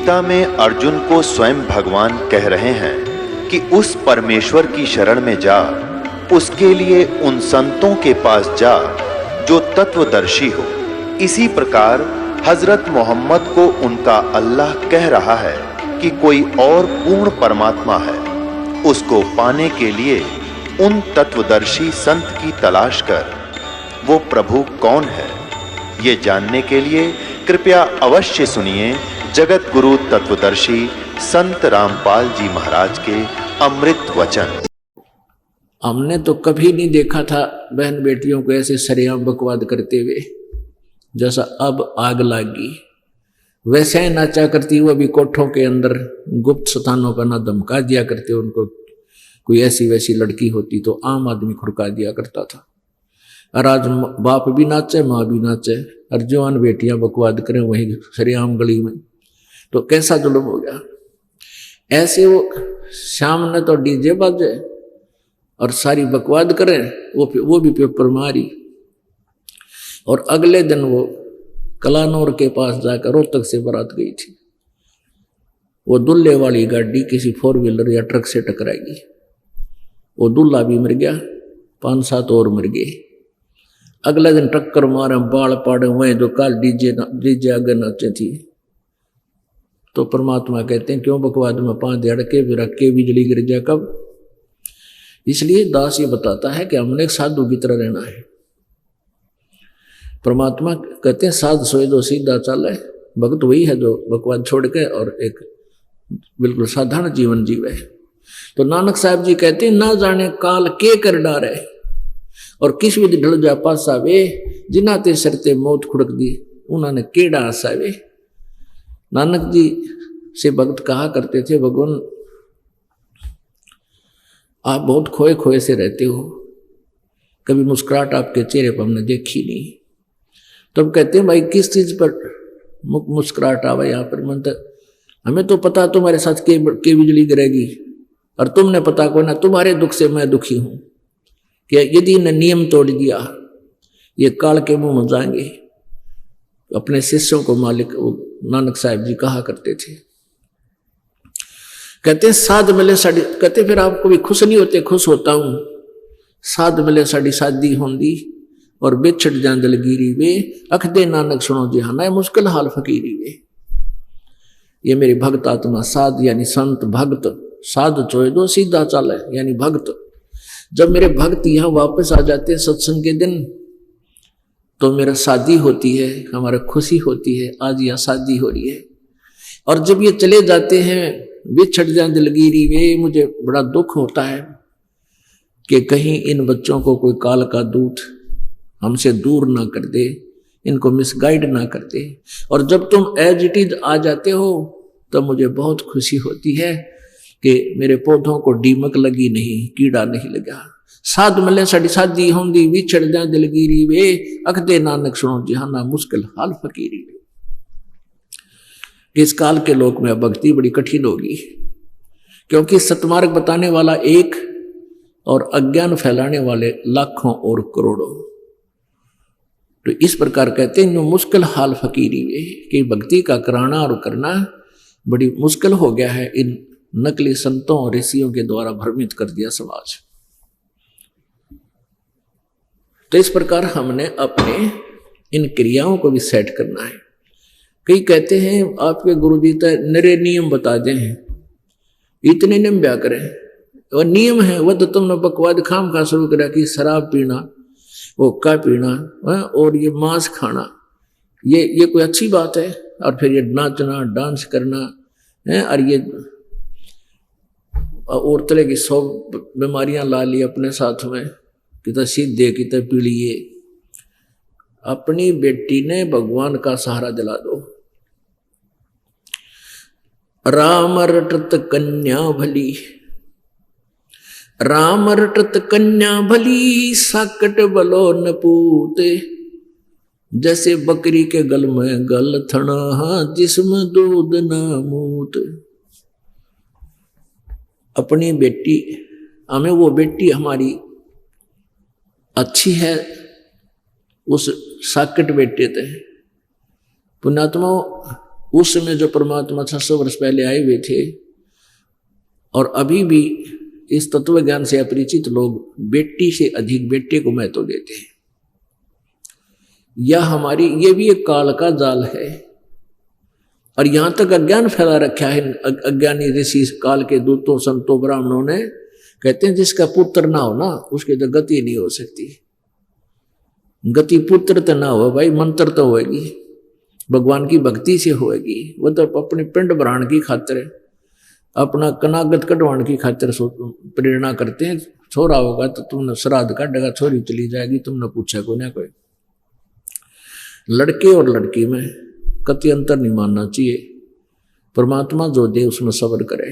गीता में अर्जुन को स्वयं भगवान कह रहे हैं कि उस परमेश्वर की शरण में जा, उसके लिए उन संतों के पास जा जो तत्वदर्शी हो। इसी प्रकार हजरत मोहम्मद को उनका अल्लाह कह रहा है कि कोई और पूर्ण परमात्मा है, उसको पाने के लिए उन तत्वदर्शी संत की तलाश कर। वो प्रभु कौन है, ये जानने के लिए कृपया अवश्य सुनिए जगत गुरु तत्वदर्शी संत रामपाल जी महाराज के अमृत वचन। हमने तो कभी नहीं देखा था बहन बेटियों को ऐसे सरेआम बकवाद करते हुए, जैसा अब आग लागी वैसे ही नाचा करती। वो भी कोठों के अंदर गुप्त स्थानों पर ना धमका दिया करते उनको। कोई ऐसी वैसी लड़की होती तो आम आदमी खुड़का दिया करता था। और आज बाप भी नाचे माँ भी नाचे और जवान बेटियां बकवाद करें वहीं सरेआम गली में, तो कैसा जुल्म हो गया। ऐसे वो शाम ने तो डीजे बाजे और सारी बकवाद करें, वो भी पेपर मारी। और अगले दिन वो कलानौर के पास जाकर रोहतक से बारात गई थी। वो दूल्हे वाली गाड़ी किसी 4 व्हीलर या ट्रक से टकराई। वो दूल्हा भी मर गया, 5-7 और मर गए। अगले दिन टक्कर मारे, बाल पाड़े हुए जो काल डीजे आगे नाचे थी। तो परमात्मा कहते हैं क्यों बकवाद में 5 धड़के भी रख के बिजली गिर जा कब। इसलिए दास ये बताता है कि हमने एक साधु की तरह रहना है। परमात्मा कहते हैं साध सोए जो सीधा चले। भक्त वही है जो बकवाद छोड़ के और एक बिल्कुल साधारण जीवन जीवे। तो नानक साहब जी कहते हैं ना जाने काल के कर डारे और किस विधि ढल जा पासा वे, जिन्ना ते सरते मौत खुड़क दी उन्होंने केड़ा आसा वे। नानक जी से भक्त कहा करते थे भगवान आप बहुत खोए खोए से रहते हो, कभी मुस्कुराहट आपके चेहरे पर हमने देखी नहीं। तब कहते हैं भाई किस चीज पर मुस्कुराहट आवा यहाँ पर। मन हमें तो पता तुम्हारे साथ के बिजली गिरेगी और तुमने पता को ना तुम्हारे दुख से मैं दुखी हूं कि यदि ने नियम तोड़ दिया ये काल के मुंह में जाएंगे। अपने शिष्यों को मालिक नानक साहब जी कहा करते थे। कहते साध मिले साड़ी, कहते फिर आपको भी खुश नहीं होते? खुश होता हूं। साध मिले साड़ी शादी होंदी और बेछड़ जान दलगीरी वे, अख दे नानक सुनो जी हाँ मुश्किल हाल फकीरी वे। ये मेरी भक्त आत्मा साध यानी संत भक्त, साध चोए दो सीधा चाले यानी भक्त। जब मेरे भक्त यहाँ वापस आ जाते हैं सत्संग के दिन तो मेरा शादी होती है, हमारा खुशी होती है। आज यहाँ शादी हो रही है। और जब ये चले जाते हैं बिछड़ जाए दिलगिरी वे, मुझे बड़ा दुख होता है कि कहीं इन बच्चों को कोई काल का दूत हमसे दूर ना कर दे, इनको मिसगाइड ना कर दे। और जब तुम एज इट इज आ जाते हो तब मुझे बहुत खुशी होती है कि मेरे पौधों को दीमक लगी नहीं, कीड़ा नहीं लगा। साध मिले साड़ी शादी होंदी बिछड़ जाए दिलगिरी वे, अख दे नानक सुनो जिहाना मुश्किल हाल फकीरी वे। इस काल के लोक में भक्ति बड़ी कठिन होगी, क्योंकि सतमार्ग बताने वाला एक और अज्ञान फैलाने वाले लाखों और करोड़ों। तो इस प्रकार कहते हैं जो मुश्किल हाल फकीरी वे कि भक्ति का कराना और करना बड़ी मुश्किल हो गया है। इन नकली संतों और ऋषियों के द्वारा भ्रमित कर दिया समाज। तो इस प्रकार हमने अपने इन क्रियाओं को भी सेट करना है। कई कहते हैं आपके गुरुजी तो नरे नियम बता दे हैं, इतने नियम ब्या करें। और नियम है वह तो तुमने बकवाद खाम खा शुरू करा कि शराब पीना, हुक्का पीना और ये मांस खाना, ये कोई अच्छी बात है? और फिर ये नाचना डांस करना है और ये और तरह की 100 बीमारियां ला ली अपने साथ में, कितना सीधे कितना पीड़िए। अपनी बेटी ने भगवान का सहारा दिला दो। राम रटत कन्या भली, राम रटत कन्या भली, साकट बलो न पूते। जैसे बकरी के गल में गल थना, जिसमें दूध न मूत। अपनी बेटी, हमें वो बेटी हमारी अच्छी है, उस साकट बेटे थे पुण्यात्मा उस समय जो परमात्मा 600 वर्ष पहले आए हुए थे, और अभी भी इस तत्व ज्ञान से अपरिचित लोग बेटी से अधिक बेटे को महत्व देते हैं। यह हमारी, ये भी एक काल का जाल है। और यहां तक अज्ञान फैला रखा है अज्ञानी ऋषि काल के दूतों, संतों, ब्राह्मणों ने। कहते हैं जिसका पुत्र ना हो ना, उसकी तो गति नहीं हो सकती। गति पुत्र तो ना हो भाई, मंत्र तो होगी, भगवान की भक्ति से होगी। वो तो अपने पिंड भराण की खातिर, अपना कनागत कटवाण की खातिर प्रेरणा करते हैं। छोरा होगा तो तुमने श्राद्ध काटेगा, छोरी चली जाएगी, तुमने पूछा कोई ना कोई। लड़के और लड़की में कति अंतर नहीं मानना चाहिए। परमात्मा जो दे उसमें सब्र करे।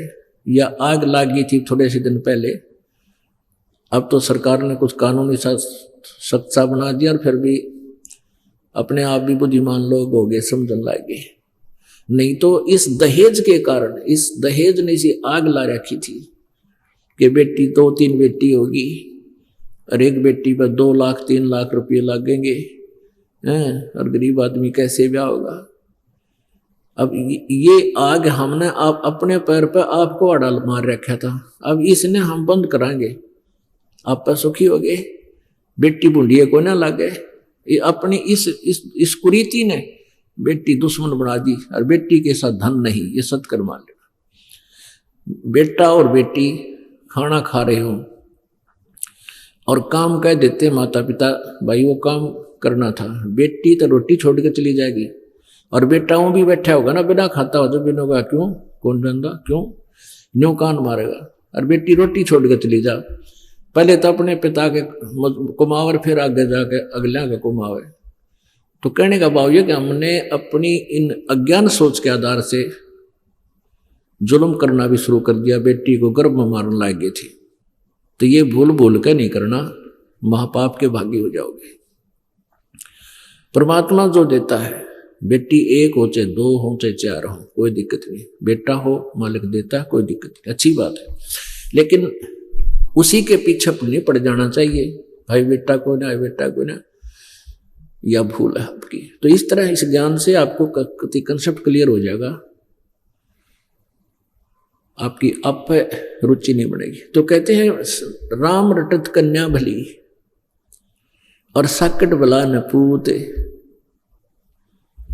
या आग लागी थी थोड़े से दिन पहले, अब तो सरकार ने कुछ कानूनी सख्त सा बना दिया, और फिर भी अपने आप भी बुद्धिमान लोग हो गए, समझने लगे। नहीं तो इस दहेज के कारण, इस दहेज ने इसी आग ला रखी थी कि बेटी 2-3 बेटी होगी और एक बेटी पर 2 लाख 3 लाख रुपये लगेंगे, और गरीब आदमी कैसे ब्याह होगा। अब ये आग हमने आप अपने पैर पर आपको अड़ा मार रखा था, अब इसने हम बंद कराएंगे, आप पर सुखी हो गए, बेटी बूढ़ी को ना लगे। ये अपनी इस कुरीति ने बेटी दुश्मन बना दी, और बेटी के साथ धन नहीं, ये सत्कर मान लेना। बेटा और बेटी खाना खा रहे हो और काम कह देते माता पिता, भाई वो काम करना था, बेटी तो रोटी छोड़ के चली जाएगी, और बेटा वो भी बैठा होगा ना बिना खाता हो, जब बिना क्यों, कौन जानता क्यों, न्यू कान मारेगा। और बेटी रोटी छोड़ के चली जा, पहले तो अपने पिता के कुमावर, फिर आगे जाके अगला के कुमावे। तो कहने का भाव ये कि हमने अपनी इन अज्ञान सोच के आधार से जुल्म करना भी शुरू कर दिया, बेटी को गर्भ में मारने लग गई थी। तो ये भूल भूल के नहीं करना, महापाप के भागी हो जाओगे। परमात्मा जो देता है, बेटी 1 हो चाहे 2 हो चाहे 4 हो, कोई दिक्कत नहीं। बेटा हो मालिक देता है, कोई दिक्कत नहीं, अच्छी बात है। लेकिन उसी के पीछे नहीं पड़ जाना चाहिए, भाई बेटा को ना, बेटा को ना, यह भूल है आपकी। तो इस तरह इस ज्ञान से आपको कंसेप्ट क्लियर हो जाएगा, आपकी आप पे रुचि नहीं बढ़ेगी। तो कहते हैं राम रटत कन्या भली और साकट भला न पूत।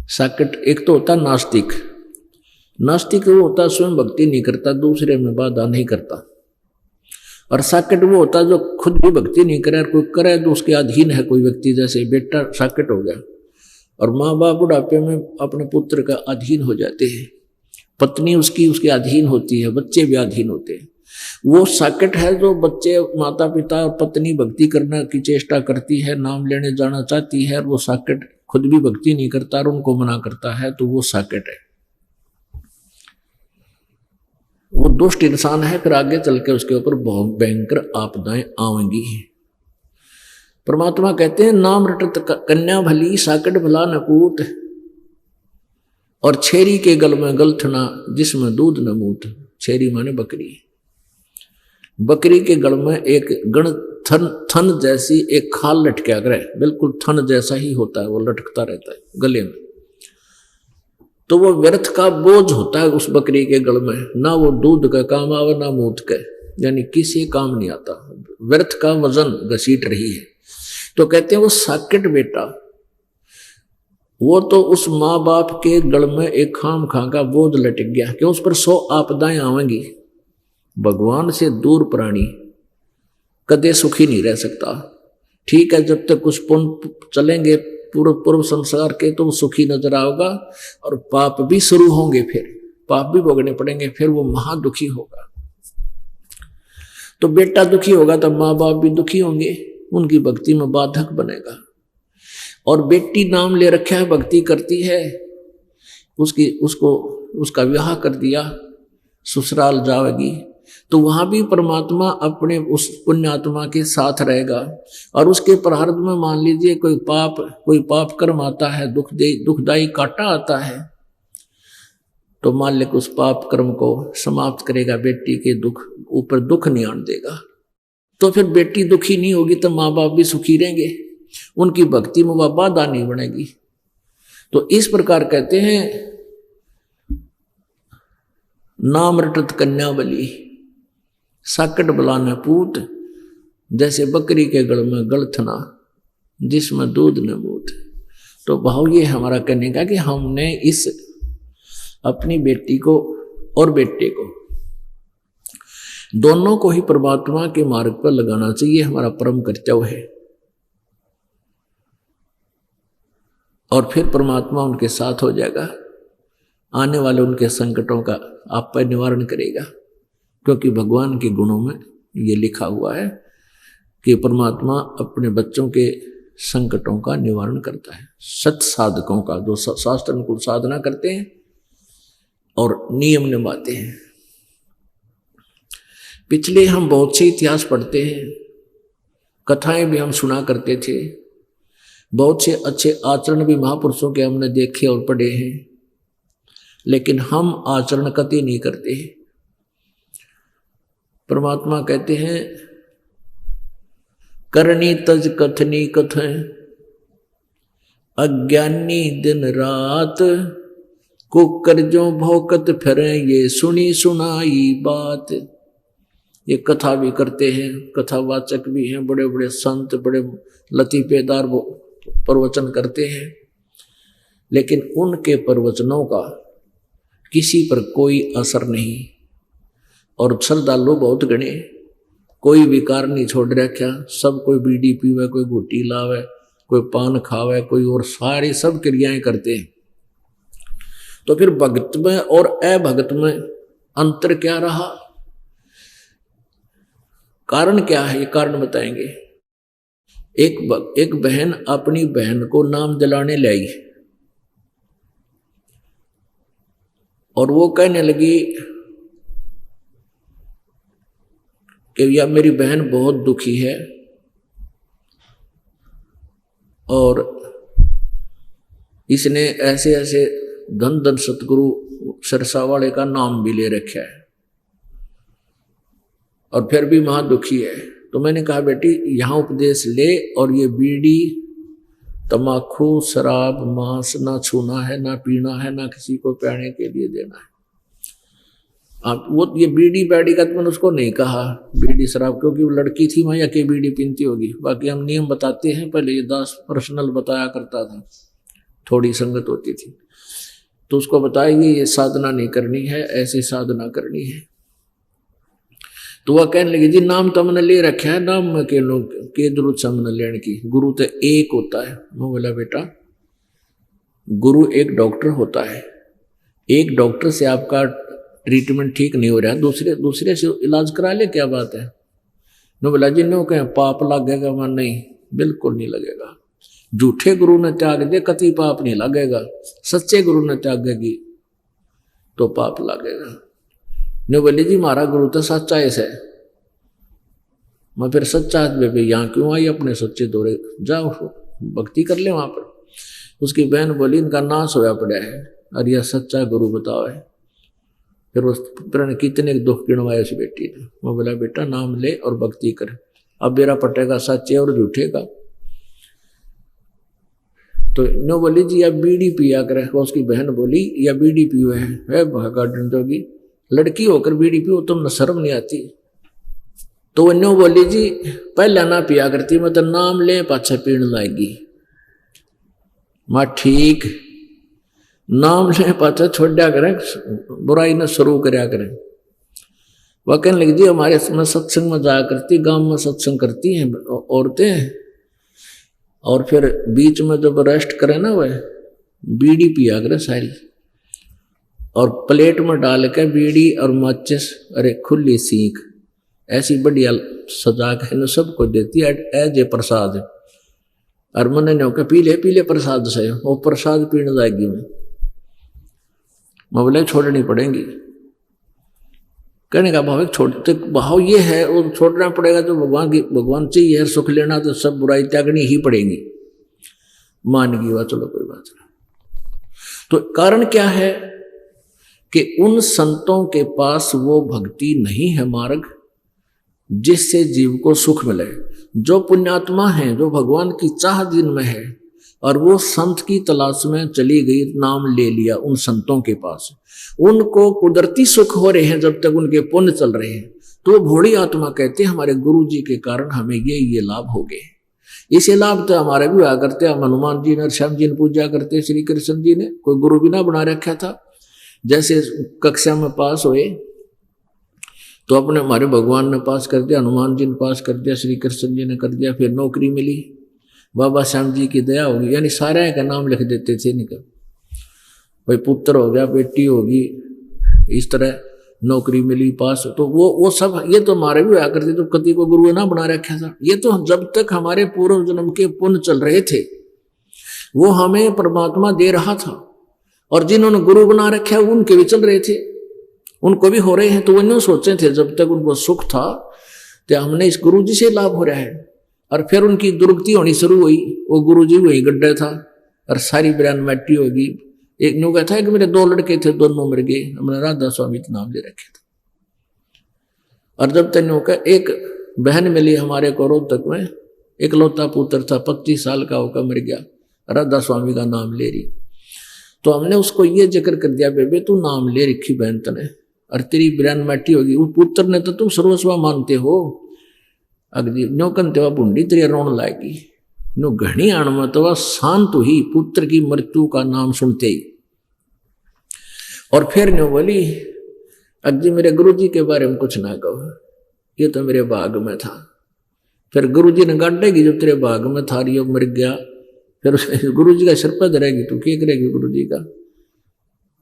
साकट एक तो होता नास्तिक, नास्तिक वो होता स्वयं भक्ति नहीं करता, दूसरे में बाधा नहीं करता। और साकट वो होता जो खुद भी भक्ति नहीं करे, कोई करे तो उसके अधीन है कोई व्यक्ति, जैसे बेटा साकट हो गया। और माँ बाप बुढ़ापे में अपने पुत्र का अधीन हो जाते हैं, पत्नी उसके अधीन होती है, बच्चे भी अधीन होते हैं। वो साकट है जो बच्चे, माता पिता और पत्नी भक्ति करने की चेष्टा करती है, नाम लेने जाना चाहती है, और वो साकट खुद भी भक्ति नहीं करता और उनको मना करता है, तो वो साकट है, वो दुष्ट इंसान है। फिर आगे चल के उसके ऊपर बहुत भयंकर आपदाएं आएंगी। परमात्मा कहते हैं नाम रटत कन्या भली साकट भला नपूत, और छेरी के गल में गलथना जिसमें दूध न मूत। छेरी माने बकरी, बकरी के गल में एक गण थन जैसी एक खाल लटका करे, बिल्कुल थन जैसा ही होता है, वो लटकता रहता है गले में। तो वो व्यर्थ का बोझ होता है उस बकरी के गल में, ना वो दूध का काम आवे ना मूत का, यानी किसी काम नहीं आता, व्यर्थ का वजन घसीट रही है। तो कहते हैं वो साकट बेटा, वो तो उस माँ बाप के गल में एक खाम खा का बोझ लटक गया कि उस पर 100 आपदाएं आवेंगी। भगवान से दूर प्राणी कदे सुखी नहीं रह सकता। ठीक है, जब तक कुछ पुण्य चलेंगे पूर्व संसार के तो वो सुखी नजर आओगा, और पाप भी शुरू होंगे, फिर पाप भी भोगने पड़ेंगे, फिर वो महादुखी होगा। तो बेटा दुखी होगा तो माँ बाप भी दुखी होंगे, उनकी भक्ति में बाधक बनेगा। और बेटी नाम ले रखा है, भक्ति करती है, उसका विवाह कर दिया, ससुराल जाएगी, तो वहां भी परमात्मा अपने उस पुण्यात्मा के साथ रहेगा। और उसके प्रारब्ध में मान लीजिए कोई पाप कर्म आता है, दुखदायी कांटा आता है, तो मालिक उस पाप कर्म को समाप्त करेगा, बेटी के ऊपर दुख नहीं आने देगा। तो फिर बेटी दुखी नहीं होगी तो माँ बाप भी सुखी रहेंगे, उनकी भक्ति में वह बाधा नहीं बनेगी। तो इस प्रकार कहते हैं नाम रटत कन्या बली, साकट बलाने पूत, जैसे बकरी के गल में गलथना, जिसमें दूध न मूत। तो भाव ये हमारा कहने का कि हमने इस अपनी बेटी को और बेटे को दोनों को ही परमात्मा के मार्ग पर लगाना चाहिए, हमारा परम कर्तव्य है। और फिर परमात्मा उनके साथ हो जाएगा, आने वाले उनके संकटों का आप पर निवारण करेगा, क्योंकि भगवान के गुणों में ये लिखा हुआ है कि परमात्मा अपने बच्चों के संकटों का निवारण करता है। सत साधकों का, जो शास्त्र अनुकूल साधना करते हैं और नियम निभाते हैं। पिछले हम बहुत से इतिहास पढ़ते हैं, कथाएं भी हम सुना करते थे, बहुत से अच्छे आचरण भी महापुरुषों के हमने देखे और पढ़े हैं, लेकिन हम आचरण कतई नहीं करते। परमात्मा कहते हैं करनी तज कथनी कथें, अज्ञानी दिन रात, कुकर जो भौकत फिरें, ये सुनी सुनाई बात। ये कथा भी करते हैं, कथावाचक भी हैं, बड़े बड़े संत, बड़े लतीफेदार वो प्रवचन करते हैं, लेकिन उनके प्रवचनों का किसी पर कोई असर नहीं। और श्रद्धालु बहुत गणे, कोई विकार नहीं छोड़ रखा, सब कोई बीड़ी पीवे, कोई घुट्टी लावे, कोई पान खावे, कोई और सारी सब क्रियाएं करते हैं। तो फिर भक्त में और अभगत में अंतर क्या रहा, कारण क्या है, ये कारण बताएंगे। एक बहन अपनी बहन को नाम दिलाने लाई और वो कहने लगी कि या मेरी बहन बहुत दुखी है और इसने ऐसे ऐसे धन धन सतगुरु सरसा वाले का नाम भी ले रखा है और फिर भी महा दुखी है। तो मैंने कहा बेटी यहाँ उपदेश ले, और ये बीड़ी तमाकू शराब मांस ना छूना है, ना पीना है, ना किसी को पीने के लिए देना है। आप वो ये बीड़ी बैडी का तो मैंने उसको नहीं कहा बीड़ी शराब, क्योंकि वो लड़की थी वहाँ या बीड़ी पीती होगी। बाकी हम नियम बताते हैं, पहले ये दास पर्सनल बताया करता था, थोड़ी संगत होती थी तो उसको बताएगी ये साधना नहीं करनी है, ऐसी साधना करनी है। तो वह कहने लगी जी नाम तो हमने ले रखा है, नाम में के लोग के जरूरत हमने लेने की, गुरु तो एक होता है। मैं बोला बेटा गुरु एक डॉक्टर होता है, एक डॉक्टर से आपका ट्रीटमेंट ठीक नहीं हो रहा है, दूसरे से इलाज करा ले, क्या बात है। मैं बोला जी नो कहें पाप लगेगा, मैं नहीं, बिल्कुल नहीं लगेगा। झूठे गुरु ने त्याग दे कति पाप नहीं लगेगा, सच्चे गुरु ने त्यागेगी तो पाप लगेगा। ने बोले जी हमारा गुरु तो सच्चा है। मैं फिर सच्चा बेबे यहाँ क्यों आई, अपने सच्चे दौरे जाओ भक्ति कर ले वहां पर। उसकी बहन बोली इनका नाश होया पड़ा है, और यह सच्चा गुरु बताओ है। फिर उस प्रण कितने दुख गिनवाए उस बेटी ने। मैं बोला बेटा नाम ले और भक्ति कर, अब बेरा पटेगा सच्चे और झूठे का। तो नो बोली जी अब बीड़ी पिया करे। उसकी बहन बोली या बीड़ी पियो है भागा डंडोगी, लड़की होकर बीड़ी पियो तुम शर्म नहीं आती। तो नो बोली जी पहले ना पिया करती, मैं तो नाम ले पाछा पीण लाएगी। मां ठीक नाम ले पाछा छोड़ा करें, बुराई न शुरू करया करें। वह कहने लगी जी हमारे में सत्संग में जाया करती, गांव में सत्संग करती हैं औरतें, और फिर बीच में जब रेस्ट करे ना वह बीड़ी पिया करे सारी, और प्लेट में डाल के बीड़ी और माचिस, अरे खुली सीख ऐसी बढ़िया सजा के सबको देती है एज ए प्रसाद। और मैंने नहीं होकर पी ले प्रसाद से, वो प्रसाद पीने जाएगी मैं बोले छोड़नी पड़ेगी। कहने का भाव छोड़ते भाव ये है, वो छोड़ना पड़ेगा तो भगवान चाहिए, सुख लेना तो सब बुराई त्यागनी ही पड़ेगी। मान गई वह, चलो कोई बात नहीं। तो कारण क्या है कि उन संतों के पास वो भक्ति नहीं है मार्ग जिससे जीव को सुख मिले। जो पुण्यात्मा है, जो भगवान की चाह जिनमें है, और वो संत की तलाश में चली गई, नाम ले लिया उन संतों के पास। उनको कुदरती सुख हो रहे हैं जब तक उनके पुण्य चल रहे हैं, तो वो भोली आत्मा कहते हैं हमारे गुरु जी के कारण हमें ये लाभ हो गए। इसे लाभ तो हमारे भी हुआ करते, हम हनुमान जी ने, श्याम जी ने पूजा करते, श्री कृष्ण जी ने कोई गुरु भी ना बना रखा था। जैसे कक्षा में पास हुए तो अपने हमारे भगवान ने पास कर दिया, हनुमान जी ने पास कर दिया, श्री कृष्ण जी ने कर दिया, फिर नौकरी मिली, बाबा श्याम जी की दया होगी, यानी सारे का नाम लिख देते थे निकल, भाई पुत्र हो गया, बेटी होगी, इस तरह नौकरी मिली, पास। तो वो सब ये तो हमारे भी हुआ करते, तो कति को गुरु ना बना रखा था। ये तो जब तक हमारे पूर्व जन्म के पुण्य चल रहे थे वो हमें परमात्मा दे रहा था, और जिन्होंने गुरु बना रखा उनके भी चल रहे थे, उनको भी हो रहे हैं। तो वो नहीं सोचे थे जब तक उनको सुख था तो हमने इस गुरु जी से लाभ हो रहा है, और फिर उनकी दुर्गति होनी शुरू हुई। वो गुरु जी वही गड्ढा था और सारी ब्रांड मैटी होगी। एक न्यू कहता है कि मेरे 2 लड़के थे, दोनों मर गए, हमने राधा स्वामी नाम ले रखे थे। और जब तक का एक बहन मिली हमारे को रोहतक में, एक लौता पुत्र था, 25 साल का होकर मर गया, राधा स्वामी का नाम ले रही। तो हमने उसको ये जिक्र कर दिया, बेबे तू नाम ले रखी बहन तने, और तेरी ब्रांड मैटी होगी। उस पुत्र ने तो तुम सर्वस्वा मानते हो, अगली नो कंते वा बुंडी तेरी रोन लाएगी, नो घनी आण में तो वह शांत हुई पुत्र की मृत्यु का नाम सुनते ही। और फिर नो बोली अगली मेरे गुरुजी के बारे में कुछ ना कहो, ये तो मेरे भाग में था। फिर गुरुजी ने गाड़ेगी जो तेरे भाग में था, रियो मर गया, फिर गुरुजी का सिर पर धरेगी, तू क्या करेगी गुरुजी का।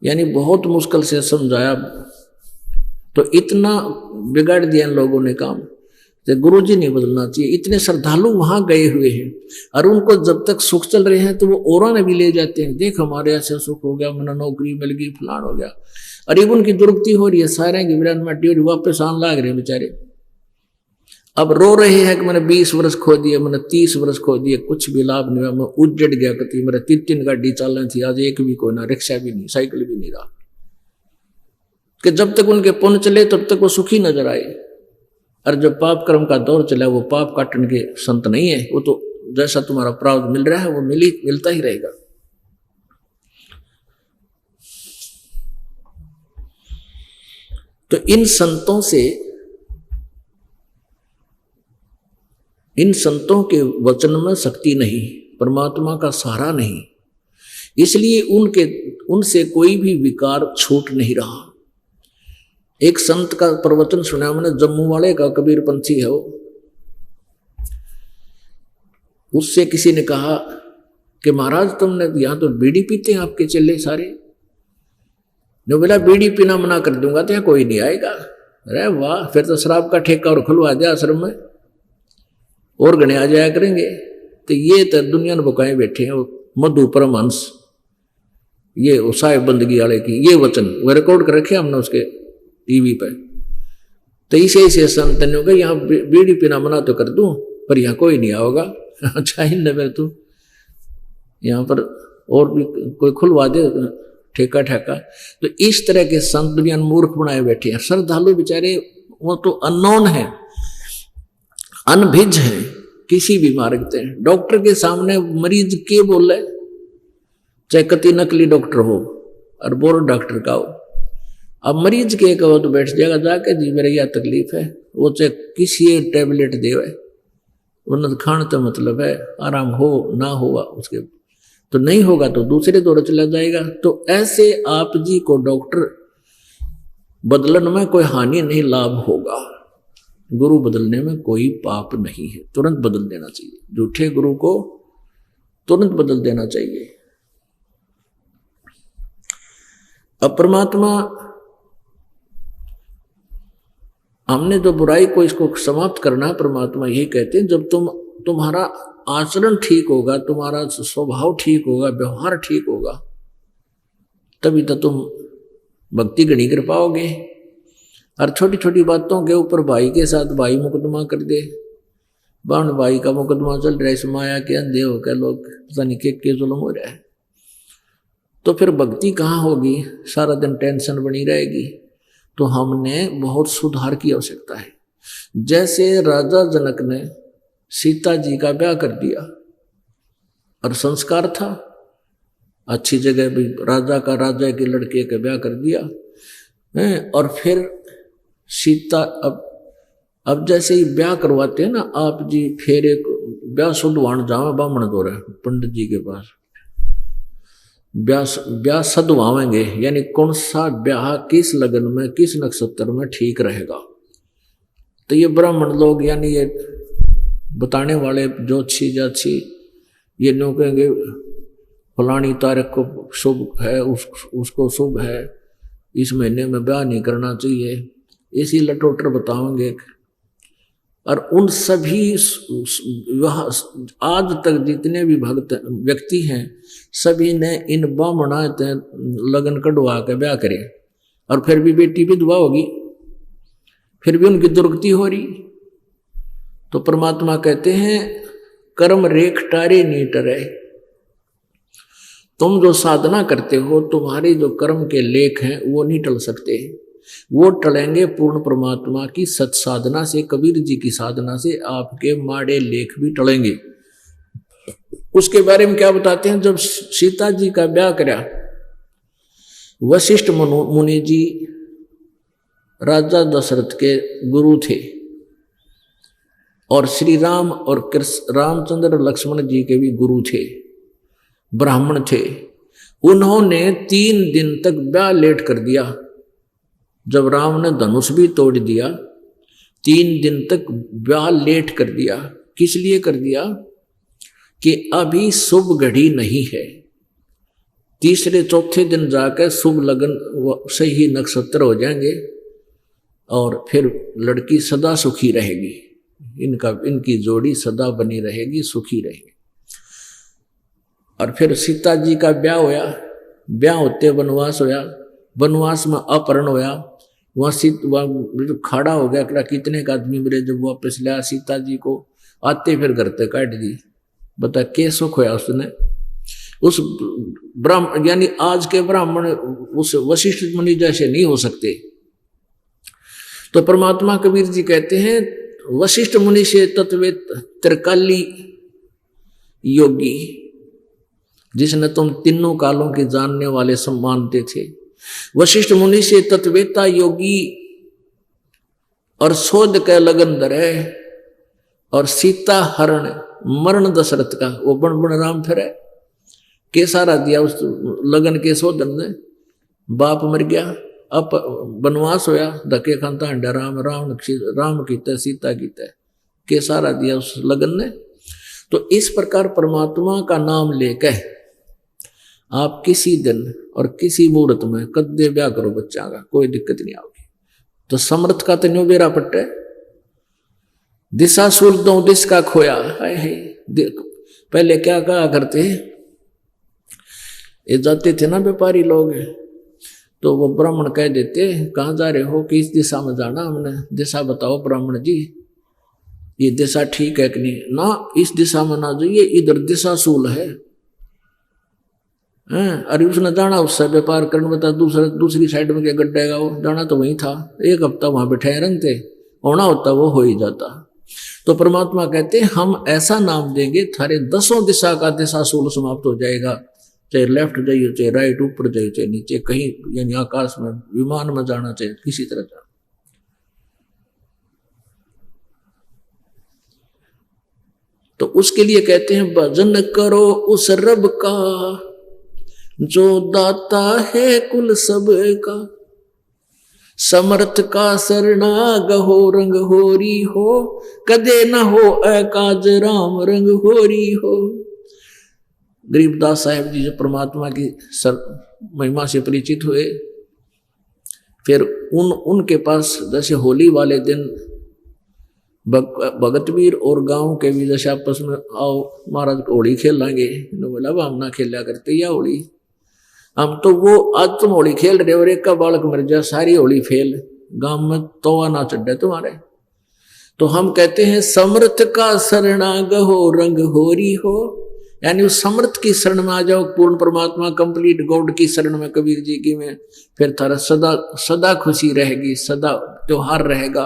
यानी बहुत मुश्किल से समझाया, तो इतना बिगाड़ दिया इन लोगों ने काम। तो गुरुजी नहीं बदलना चाहिए। इतने श्रद्धालु वहां गए हुए हैं और उनको जब तक सुख चल रहे हैं तो वो औरों ने भी ले जाते हैं, देख हमारे ऐसे सुख हो गया, मैंने नौकरी मिल गई, फलान हो गया। और अब उनकी दुर्गति हो रही है, सारे की ब्रांड मैटी हो रही, वापस आने लग रहे हैं बेचारे। अब रो रहे हैं कि मैंने 20 वर्ष खो दिए, मैंने 30 वर्ष खो दिए, कुछ भी लाभ नहीं हुआ, मैं उजड़ गया। कति मेरा 3 गाड़ी चलनी थी, आज एक भी कोई ना, रिक्शा भी नहीं, साइकिल भी नहीं रहा। कि जब तक उनके पुण्य चले तब तक वो सुखी नजर आए, और जब पाप कर्म का दौर चला वो पाप काटन के संत नहीं है। वो तो जैसा तुम्हारा प्रारब्ध मिल रहा है वो मिलता ही रहेगा। तो इन संतों के वचन में शक्ति नहीं, परमात्मा का सहारा नहीं, इसलिए उनसे कोई भी विकार छूट नहीं रहा। एक संत का प्रवचन सुना मैंने, जम्मू वाले का, कबीर पंथी है वो। उससे किसी ने कहा कि महाराज तुमने यहां तो बीड़ी पीते हैं आपके चेले सारे। ने बोला बीड़ी पीना मना कर दूंगा तो यहाँ कोई नहीं आएगा। अरे वाह, फिर तो शराब का ठेका और खुलवा दिया आश्रम में, और गणे आ जाया करेंगे। तो ये तो दुनिया ने बुकाए बैठे हैं, मधु परमहंस, ये साहिब बंदगी वाले की ये वचन वो रिकॉर्ड कर रखे हमने उसके टीवी पर। तो इसे संतनों का यहाँ बीड़ी पीना मना तो कर दूं, पर यहाँ कोई नहीं आओगा। अच्छा ही न तू यहाँ पर और भी कोई खुलवा दे ठेका। तो इस तरह के संत दुनिया मूर्ख बनाए बैठे हैं। श्रद्धालु बेचारे वो तो अननोन है, अनभिज है, किसी भी मार्ग से। डॉक्टर के सामने मरीज के बोले, चाहे कति नकली डॉक्टर हो और बोर डॉक्टर का हो, अब मरीज के कहो तो बैठ जाएगा जाके, जी मेरे यह तकलीफ है, वो चाहे किसी टैबलेट देवे, वरना खाने तो मतलब है आराम हो ना हुआ उसके, तो नहीं होगा तो दूसरे दौर चला जाएगा। तो ऐसे आप जी को डॉक्टर बदलन में कोई हानि नहीं, लाभ होगा। गुरु बदलने में कोई पाप नहीं है, तुरंत बदल देना चाहिए। झूठे गुरु को तुरंत बदल देना चाहिए। अब परमात्मा, हमने जो बुराई को इसको समाप्त करना, परमात्मा यही कहते हैं जब तुम्हारा आचरण ठीक होगा, तुम्हारा स्वभाव ठीक होगा, व्यवहार ठीक होगा, तभी तो तुम भक्ति गणी कर पाओगे। और छोटी छोटी बातों के ऊपर भाई के साथ भाई मुकदमा कर दे, बाण भाई का मुकदमा चल रहा है, इस माया के अंधे होकर लोग पता नहीं के जुल्म हो रहा है, तो फिर भक्ति कहाँ होगी? सारा दिन टेंशन बनी रहेगी। तो हमने बहुत सुधार की आवश्यकता है। जैसे राजा जनक ने सीता जी का ब्याह कर दिया, और संस्कार था, अच्छी जगह भी राजा के लड़के का ब्याह कर दिया है। और फिर सीता अब जैसे ही ब्याह करवाते हैं ना आप जी, फिर एक ब्याह सुधवान जावे बामण दौरे पंडित जी के पास, ब्याह सधवावेंगे, यानी कौन सा ब्याह किस लगन में किस नक्षत्र में ठीक रहेगा। तो ये ब्राह्मण लोग यानी ये बताने वाले ज्योतिषी जाछी ये नो कहेंगे फलानी तारीख को शुभ है, उसको शुभ है, इस महीने में ब्याह नहीं करना चाहिए, इसी लटोटर बताओगे। और उन सभी आज तक जितने भी भक्त व्यक्ति हैं सभी ने इन ब्राह्मणा लगन कढ़वा के ब्याह करे, और फिर भी बेटी विधवा होगी, फिर भी उनकी दुर्गति हो रही। तो परमात्मा कहते हैं कर्म रेख टारे नहीं टरे। तुम जो साधना करते हो तुम्हारे जो कर्म के लेख हैं वो नहीं टल सकते, वो टलेंगे पूर्ण परमात्मा की सत साधना से, कबीर जी की साधना से आपके माड़े लेख भी टलेंगे। उसके बारे में क्या बताते हैं, जब सीता जी का ब्याह करा वशिष्ठ मुनि जी राजा दशरथ के गुरु थे और श्री राम और रामचंद्र लक्ष्मण जी के भी गुरु थे, ब्राह्मण थे। उन्होंने 3 दिन तक ब्याह लेट कर दिया। जब राम ने धनुष भी तोड़ दिया 3 दिन तक ब्याह लेट कर दिया। किस लिए कर दिया कि अभी शुभ घड़ी नहीं है, तीसरे चौथे दिन जाकर शुभ लगन सही नक्षत्र हो जाएंगे और फिर लड़की सदा सुखी रहेगी, इनकी जोड़ी सदा बनी रहेगी, सुखी रहेगी। और फिर सीता जी का ब्याह होया, ब्याह होते वनवास होया, वनवास में अपहरण होया, वहाँ खड़ा हो गया, कितने का आदमी मेरे जब वापस लाया सीता जी को, आते फिर घर तक काट दी। बता क्या सुख होया उसने, उस ब्राह्मण यानी आज के ब्राह्मण उस वशिष्ठ मुनि जैसे नहीं हो सकते। तो परमात्मा कबीर जी कहते हैं वशिष्ठ मुनि से तत्व त्रिकाली योगी, जिसने तुम तीनों कालों के जानने वाले सम्मानते थे, वशिष्ठ मुनि से तत्वेता योगी और शोध के लगन धरे और सीता हरण मरण दशरथ का वो बन राम फिर के सारा दिया उस लगन के शोधन ने। बाप मर गया, अब वनवास होया, धके खानता हंडा राम कीता सीता कीता के सारा दिया उस लगन ने। तो इस प्रकार परमात्मा का नाम लेकर आप किसी दिन और किसी मुहूर्त में कदे ब्याह करो बच्चा का, कोई दिक्कत नहीं आओगी। तो समर्थ का तो न्यू बेरा पट्टे दिशा सूल दो दिश का खोया है। पहले क्या कहा करते, ये जाते थे ना व्यापारी लोग, तो वो ब्राह्मण कह देते कहाँ जा रहे हो, कि इस दिशा में जाना, हमने दिशा बताओ ब्राह्मण जी, ये दिशा ठीक है कि नहीं, ना इस दिशा में ना जाइए, इधर दिशा सूल है। अरे उसने जाना उससे व्यापार करने बता, दूसरी साइड में क्या गड्ढेगा, वो जाना तो वही था, 1 हफ्ता वहां बैठे रंगते, होना होता वो हो ही जाता। तो परमात्मा कहते हैं हम ऐसा नाम देंगे थारे 10 दिशा का दिशा सूल समाप्त हो जाएगा, चाहे लेफ्ट जाइए, चाहे राइट, ऊपर जाइए, चाहे नीचे, कहीं यानी आकाश में विमान में जाना, चाहे किसी तरह जाना। तो उसके लिए कहते हैं भजन करो उस रब का जो दाता है कुल सब का, समर्थ का सरना गहो रंग होरी हो, कदे न हो अकाज राम रंग होरी हो। गरीबदास साहब जी जो परमात्मा की महिमा से परिचित हुए, फिर उनके पास जैसे होली वाले दिन भगतवीर और गांव के भी जैसे आपस में आओ महाराज होली खेल लेंगे, बोला हम ना खेला करते या होली, हम तो वो आज तुम होली खेल रहे और एक का बालक मर जाए, सारी होली फेल, गांव में तोवा ना चढ़े तुम्हारे। तो हम कहते हैं समर्थ का शरणा गहो रंग होरी हो, यानी उस समर्थ की शरण में आ जाओ, पूर्ण परमात्मा कंप्लीट गॉड की शरण में, कबीर जी की में, फिर थारा सदा सदा खुशी रहेगी, सदा त्योहार रहेगा।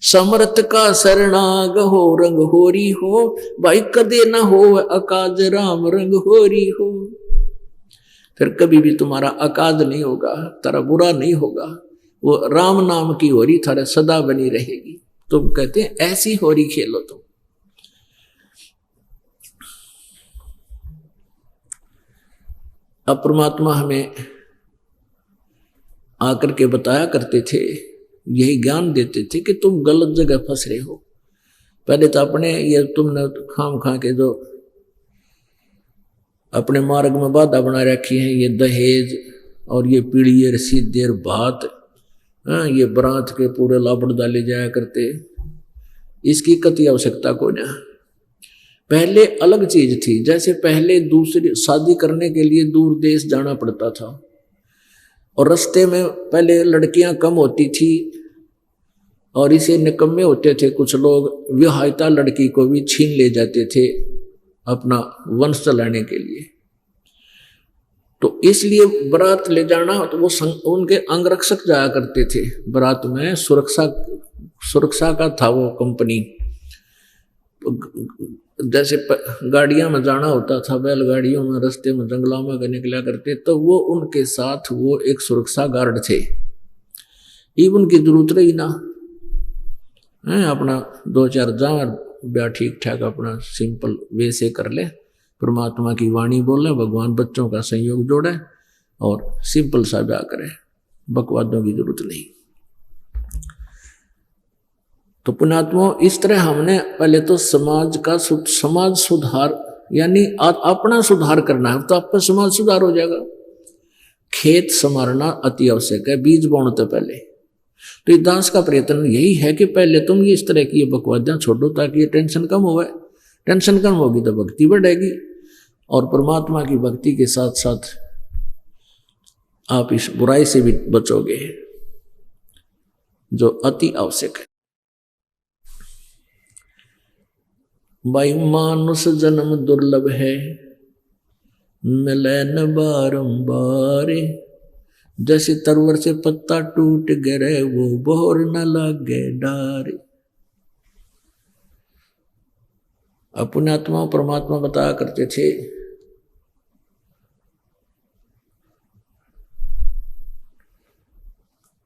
समर्थ का शरणाग हो रंग होरी हो, भाई कदे न हो अकाज राम रंग होरी हो। फिर कभी भी तुम्हारा अकाज नहीं होगा, तेरा बुरा नहीं होगा, वो राम नाम की होरी थारा सदा बनी रहेगी। तुम कहते हैं ऐसी होरी खेलो तुम। अब परमात्मा हमें आकर के बताया करते थे, यही ज्ञान देते थे कि तुम गलत जगह फंस रहे हो। पहले तो अपने ये तुमने खाम खा के जो अपने मार्ग में बाधा बना रखी है, ये दहेज और ये पीढ़ी रसीद और भात, ये बरात के पूरे लापड़ डाले जाया करते, इसकी कति आवश्यकता को ना। पहले अलग चीज थी, जैसे पहले दूसरी शादी करने के लिए दूर देश जाना पड़ता था और रास्ते में पहले लड़कियां कम होती थी और इसे निकम्मे होते थे कुछ लोग, विवाहिता लड़की को भी छीन ले जाते थे अपना वंश चलाने के लिए। तो इसलिए बारात ले जाना, तो वो उनके अंगरक्षक जाया करते थे बारात में, सुरक्षा का था वो कंपनी। जैसे गाड़ियां में जाना होता था, बैलगाड़ियों में, रास्ते में जंगलों में निकला करते, तो वो उनके साथ वो एक सुरक्षा गार्ड थे। इवन की जरूरत रही ना, अपना 2-4 जावर ब्याह ठीक ठाक अपना सिंपल वे से कर ले, परमात्मा की वाणी बोले, भगवान बच्चों का संयोग जोड़े और सिंपल सा ब्याह करे, बकवादों की जरूरत नहीं। तो पुण्यात्मा, इस तरह हमने पहले तो समाज सुधार यानी अपना सुधार करना है, तो आपका समाज सुधार हो जाएगा। खेत संवारना अति आवश्यक है बीज बोने से पहले। तो ये दास का प्रयत्न यही है कि पहले तुम ये इस तरह की बकवादियां छोड़ो ताकि ये टेंशन कम होवे। टेंशन कम होगी तो भक्ति बढ़ेगी और परमात्मा की भक्ति के साथ साथ आप इस बुराई से भी बचोगे जो अति आवश्यक है। भाई मानुष जन्म दुर्लभ है, मिले न बारंबार, जैसे तरवर से पत्ता टूट गिरे वो बोर न लगे डार। अपने आत्मा परमात्मा बताया करते थे,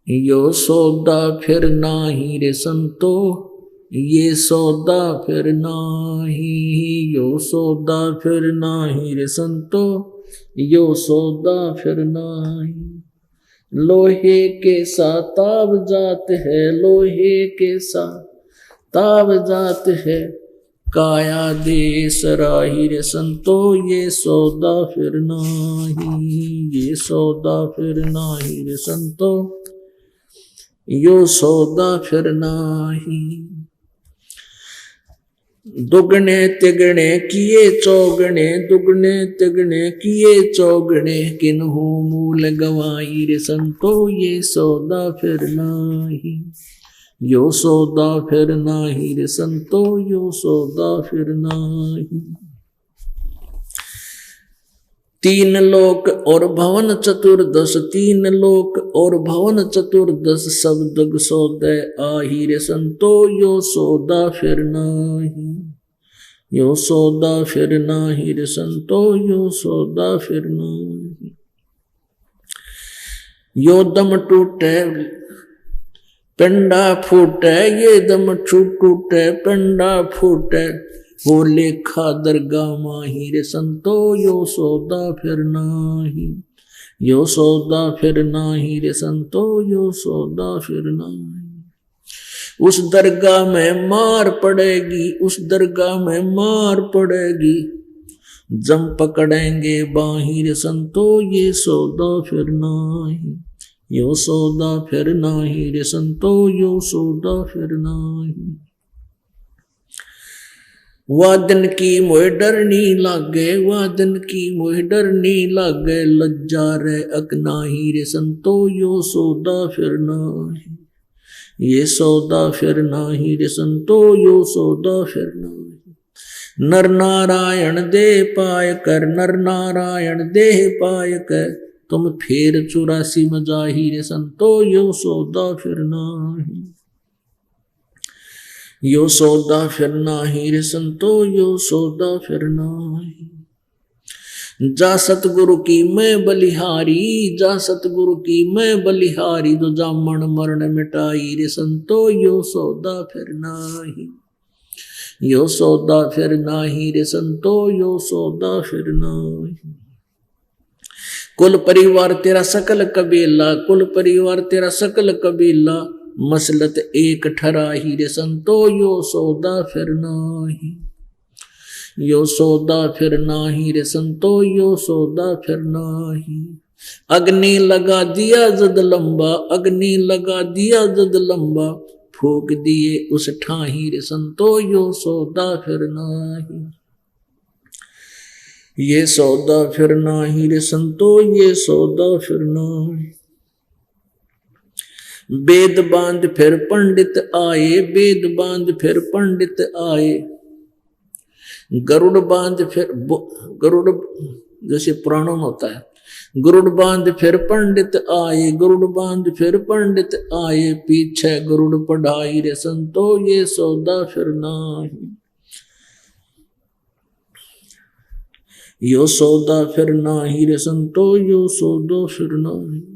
यो सौदा फिर नाही रे संतो, ये सौदा फिर नाही, यो सौदा फिर नाही रे संतो, यो सौदा फिर नाही। लोहे के साथ ताव जात है, लोहे के साथ ताव जात है, काया दे सराही रे संतो, ये सौदा फिर नाही, ये सौदा फिर नाही रे संतो, यो सौदा फिर नाही। दुगने तिगने किए चौगने, दुगने तिगने किए चौगने, किन्हू मूल गवाई रे संतो, ये सौदा फिर नाही, यो सौदा फिर नाही रे संतो, यो सौदा फिर नाही। 3 लोक और भवन चतुर्दश, 3 लोक और भवन चतुर्दश, सब दग सौदे आही रे संतो, यो सौदा फिर नाही, यो सौदा फिर नाही रे संतो, यो सौदा फिर नाही। यो दम टूटे पिंडा फूटे, ये दम टूटे पिंडा फूटे, वो लेखा दरगाह माही रे संतो, यो सौदा फिर नाही, यो सौदा फिर नाही रे संतो, यो सौदा फिर नाही। उस दरगाह में मार पड़ेगी, उस दरगाह में मार पड़ेगी, जम पकड़ेंगे बाही रे संतो, ये सौदा फिर नाही, यो सौदा फिर नाही रे संतो, यो सौदा फिर नाही। वादन की मोह डरनी लागे, वादन की मोह डरनी लागे, लज्जा रे अकनाही रे संतो, यो सौदा फिर नाही, ये सौदा फिर नाही रे संतो, यो सौदा फिर नाही। नर नारायण दे पाय कर, नर नारायण देह पाय कर, तुम फिर 84 में जाही रे संतो, यो सौदा फिर नाही। यो सौदा फिर नाही रे संतो, यो सौदा फिर नाही। जा सतगुरु की मैं बलिहारी, जा सतगुरु की मैं बलिहारी, जो जामन मरण मिटाई रे संतो, यो सौदा फिर नाही। यो सौदा फिर नाही रे संतो, यो सौदा फिर नाही। कुल परिवार तेरा सकल कबीला, कुल परिवार तेरा सकल कबीला, मसलत एक ठराही रे संतो, यो सौदा फिर नाही। यो सौदा फिर नाही रे संतो, यो सौदा फिर नाही। अग्नि लगा दिया जद लंबा, अग्नि लगा दिया जद लंबा, फूक दिए उस ठाही रे संतो, यो सौदा फिर नाही। ये सौदा फिर नाही रे संतो, ये सौदा फिर नाही। वेद बांध फिर पंडित आए, वेद बांध फिर पंडित आए, गरुड़ बांध फिर गरुड़ जैसे पुराणों में होता है, गरुड़ बांध फिर पंडित आए, गरुड़ बांध फिर पंडित आए, पीछे गरुड़ पढ़ाई रे संतो, ये सौदा फिर नाही। यो सौदा फिर नाही रे संतो, यो सौदा फिर नाही।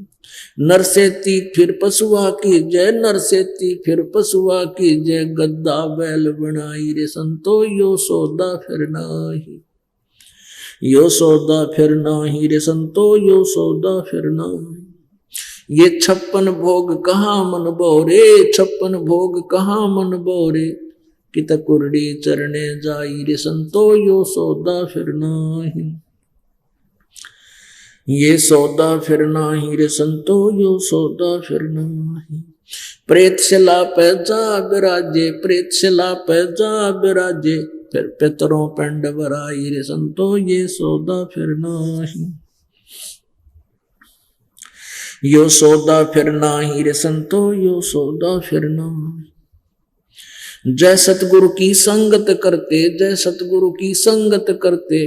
नरसेती फिर पशुआ की जय, नरसेती फिर पशुआ की जय, गद्दा बैल बनाई रे संतो, यो सौदा फिर नाही। यो सौदा फिर नाही रे संतो, यो सौदा फिर नाही। ये 56 भोग कहाँ मन बोरे, 56 भोग कहाँ मन बोरे, कित कुरड़ी चरणे जाई रे संतो, यो सौदा फिर नाही। ये सौदा फिर नाही रे संतो, यो सौदा फिर नाही। प्रेत शिला पे जा बिराजे, प्रेत शिला पे जा बिराजे, फिर पितरों पिंड भराई रे संतो, ये सौदा फिर नाही। यो सौदा फिर नाही रे संतो, यो सौदा फिर नाही। जय सतगुरु की संगत करते, जय सतगुरु की संगत करते,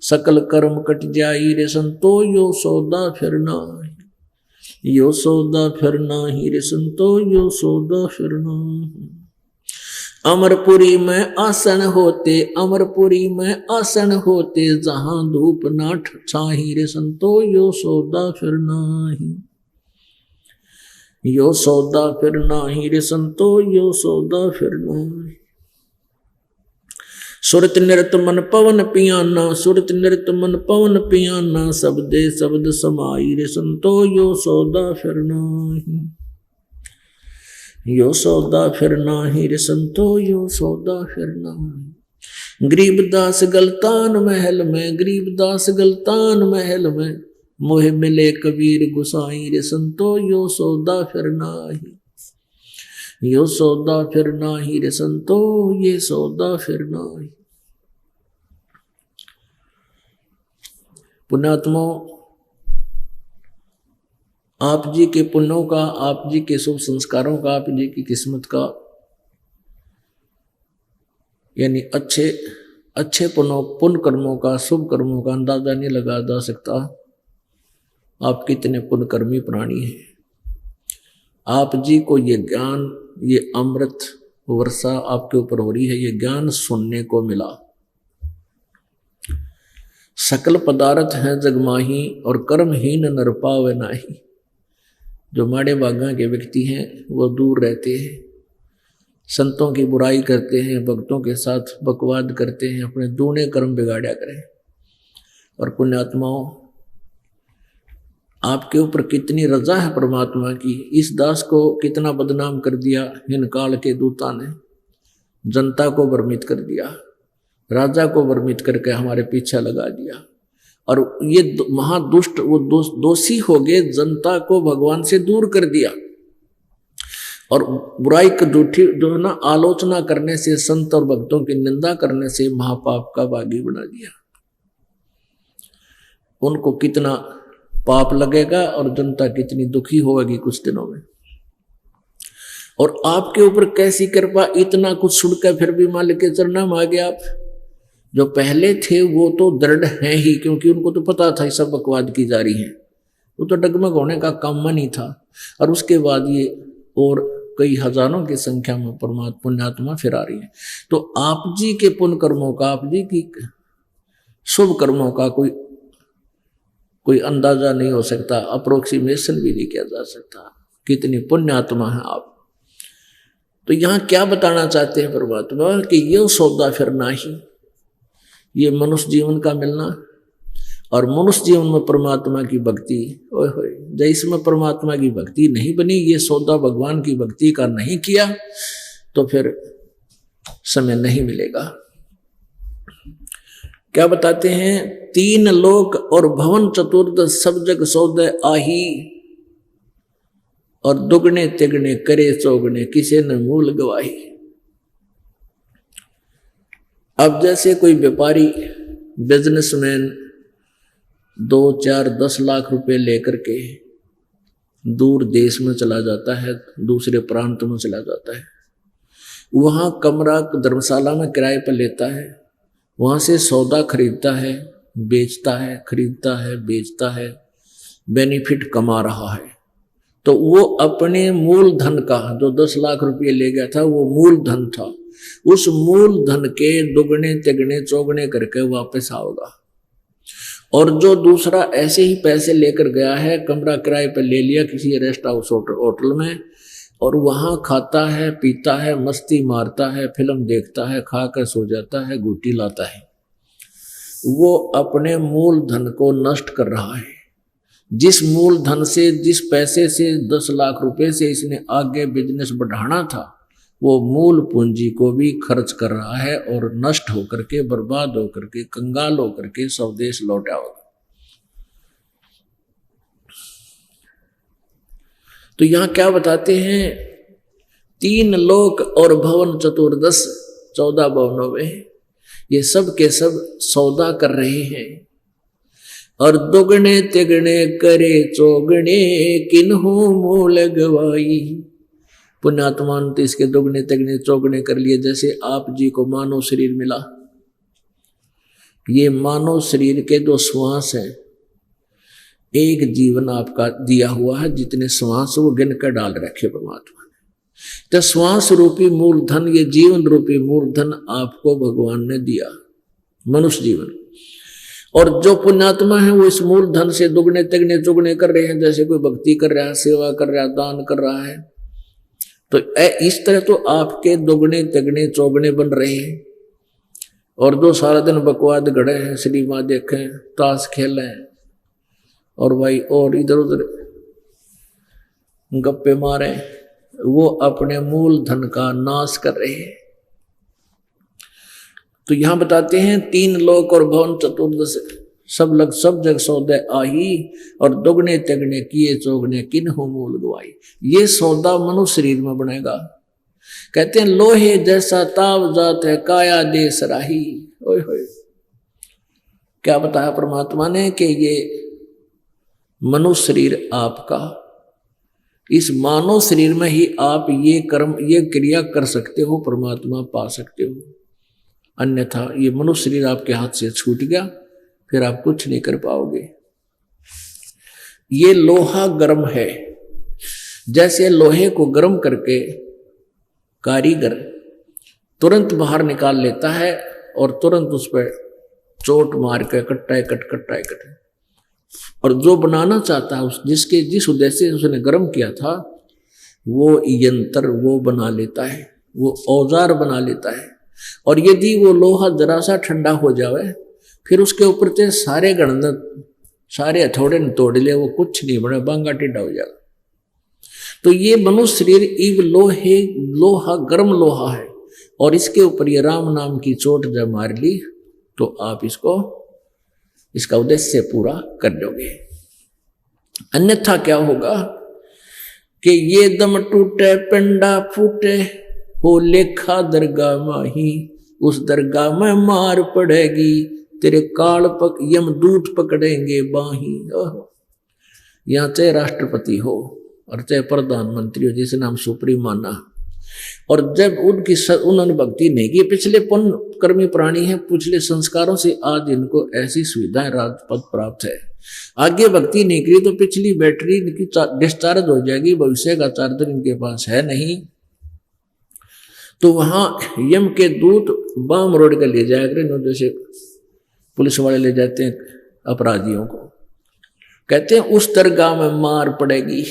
सकल कर्म कट जाई रे संतो, यो सौदा फिर नाही। यो सौदा फिर नाही रे संतो, यो सौदा फिर नाही। अमरपुरी में आसन होते, अमरपुरी में आसन होते, जहां धूप ना छाही रे संतो, यो सौदा फिर नाही। यो सौदा फिर नाही रे संतो, यो सौदा फिर नाही। सुरत नृत मन पवन पियाना, सुरत नृत मन पवन पियाना, शब्दे शब्द समाई रे संतो, यो सौदा फिर नाही। यो सौदा फिर नाही रे संतो, यो सौदा फिर नाही। गरीबदास गलतान महल में, गरीबदास गलतान महल में, मोह मिले कबीर गुसाई रे संतो, यो सौदा फिर नाही। यो सौदा फिर नाही रे संतो, ये सौदा फिर नाही। पुण्यात्मो, आप जी के पुण्यों का, आप जी के शुभ संस्कारों का, आप जी की किस्मत का, यानी अच्छे अच्छे पुण्य कर्मों का, शुभ कर्मों का अंदाजा नहीं लगा जा सकता। आप कितने पुण्यकर्मी प्राणी हैं। आप जी को ये ज्ञान, ये अमृत वर्षा आपके ऊपर हो रही है, ये ज्ञान सुनने को मिला। सकल पदार्थ हैं जगमाही, और कर्महीन नर पावे नाही। जो माड़े बागा के व्यक्ति हैं वो दूर रहते हैं, संतों की बुराई करते हैं, भक्तों के साथ बकवाद करते हैं, अपने दूने कर्म बिगाड़ा करें। और पुण्यात्माओं, आपके ऊपर कितनी रजा है परमात्मा की। इस दास को कितना बदनाम कर दिया इन काल के दूता ने, जनता को भ्रमित कर दिया, राजा को भ्रमित करके हमारे पीछे लगा दिया। और ये महादुष्ट वो दोषी हो गए, जनता को भगवान से दूर कर दिया। और बुराई की झूठी जो है ना आलोचना करने से, संत और भक्तों की निंदा करने से महापाप का भागी बना दिया। उनको कितना पाप लगेगा और जनता कितनी दुखी होगी कुछ दिनों में। और आपके ऊपर कैसी कृपा, इतना कुछ सुनकर फिर भी मालिक के चरणों में आ गए आप। जो पहले थे वो तो दृढ़ हैं ही, क्योंकि उनको तो पता था सब बकवाद की जा रही है, वो तो डगमग होने का काम नहीं था। और उसके बाद ये और कई हजारों की संख्या में परमात्मा पुण्यात्मा फिर आ रही है। तो आप जी के पुण्य कर्मों का, आप जी की शुभ कर्मों का कोई अंदाजा नहीं हो सकता, अप्रोक्सीमेशन भी नहीं किया जा सकता कितनी पुण्यात्मा है आप। तो यहां क्या बताना चाहते हैं परमात्मा कि ये सौदा फिर नहीं, ये मनुष्य जीवन का मिलना और मनुष्य जीवन में परमात्मा की भक्ति, ओए होए, जब इसमें परमात्मा की भक्ति नहीं बनी, ये सौदा भगवान की भक्ति का नहीं किया, तो फिर समय नहीं मिलेगा। क्या बताते हैं, 3 लोक और भवन चतुर्दश सब जग सौदे आही, और दुगने तिगने करे चौगने किसी ने मूल गवाही। अब जैसे कोई व्यापारी बिजनेसमैन 2, 4, 10 लाख रुपए लेकर के दूर देश में चला जाता है, दूसरे प्रांत में चला जाता है, वहां कमरा धर्मशाला में किराए पर लेता है, वहां से सौदा खरीदता है, बेचता है, खरीदता है, बेचता है, बेनिफिट कमा रहा है। तो वो अपने मूल धन का, जो 10 लाख रुपए ले गया था, वो मूल धन था, उस मूल धन के दुगने तिगने चौगने करके वापस आओगा। और जो दूसरा ऐसे ही पैसे लेकर गया है, कमरा किराए पर ले लिया किसी रेस्ट हाउस होटल में, और वहां खाता है, पीता है, मस्ती मारता है, फिल्म देखता है, खाकर सो जाता है, गुटी लाता है, वो अपने मूल धन को नष्ट कर रहा है। जिस मूल धन से, जिस पैसे से 10 लाख रुपए से इसने आगे बिजनेस बढ़ाना था, वो मूल पूंजी को भी खर्च कर रहा है और नष्ट होकर के, बर्बाद होकर के, कंगाल होकर के स्वदेश लौटा होगा। तो यहां क्या बताते हैं, 3 लोक और भवन चतुर्दश 14 भवनों में ये सब के सब सौदा कर रहे हैं, और दुगने तिगने करे चौगने किन्हू मूल गवाई। पुण्यात्मा ने तो इसके दुगने तिगने चौगने कर लिए। जैसे आप जी को मानव शरीर मिला, ये मानव शरीर के जो श्वास हैं, एक जीवन आपका दिया हुआ है, जितने श्वास वो गिन कर डाल रखे परमात्मा ने। तो श्वास रूपी मूल धन, ये जीवन रूपी मूल धन आपको भगवान ने दिया, मनुष्य जीवन। और जो पुण्यात्मा है वो इस मूल धन से दुगने तिगने चुगने कर रहे हैं। जैसे कोई भक्ति कर रहा है, सेवा कर रहा है, दान कर रहा है, तो इस तरह तो आपके दुगने तिगने चौगने बन रहे हैं। और जो सारा दिन बकवाद गढ़े हैं, सिनेमा देखें, ताश खेलें, और भाई और इधर उधर गप्पे मारे, वो अपने मूल धन का नाश कर रहे हैं। तो यहां बताते हैं 3 लोक और भवन चतुर्दश सब जग सौदे आही, और दुगने तिगने किए चौगने किन्हु मूल गवाई। ये सौदा मनुष्य शरीर में बनेगा। कहते हैं लोहे जैसा ताव जात है काया दे सराही। ओए होए, क्या बताया परमात्मा ने कि ये मनुष्य शरीर आपका, इस मानव शरीर में ही आप ये कर्म, ये क्रिया कर सकते हो, परमात्मा पा सकते हो। अन्यथा ये मनुष्य शरीर आपके हाथ से छूट गया, फिर आप कुछ नहीं कर पाओगे। ये लोहा गर्म है, जैसे लोहे को गर्म करके कारीगर तुरंत बाहर निकाल लेता है और तुरंत उस पर चोट मार के कट्टा कट, और जो बनाना चाहता है जिस उद्देश्य से उसने गर्म किया था, वो यंत्र वो बना लेता है, वो औजार बना लेता है। और यदि वो लोहा जरा सा ठंडा हो जावे, फिर उसके ऊपर से सारे गणन, सारे हथौड़े ने तोड़ ले, वो कुछ नहीं बना, बांगा टेढ़ा हो जाएगा। तो ये मनुष्य शरीर इव लोहा गर्म लोहा है, और इसके ऊपर ये राम नाम की चोट जब मार ली, तो आप इसका उद्देश्य पूरा कर दोगे। अन्यथा क्या होगा कि ये दम टूटे पिंडा फूटे, हो लेखा दरगाह माही, उस दरगाह में मार पड़ेगी, तेरे काल यमदूत पकड़ेंगे बाही। यहाँ चाहे राष्ट्रपति हो और चाहे प्रधानमंत्री हो, जिसे नाम सुप्रीम माना, और जब उन्होंने भक्ति नहीं की, पिछले पुण्य कर्मी प्राणी है, पिछले संस्कारों से आज इनको ऐसी सुविधाएं राजपद प्राप्त है, आगे भक्ति नहीं करी तो पिछली बैटरी इनकी डिस्चार्ज हो जाएगी, भविष्य का चार्जर इनके पास है नहीं। तो वहां यम के दूत बाम रोड का ले जाया करें, जैसे पुलिस वाले ले जाते हैं अपराधियों को, कहते हैं उस दरगाह में मार पड़ेगी,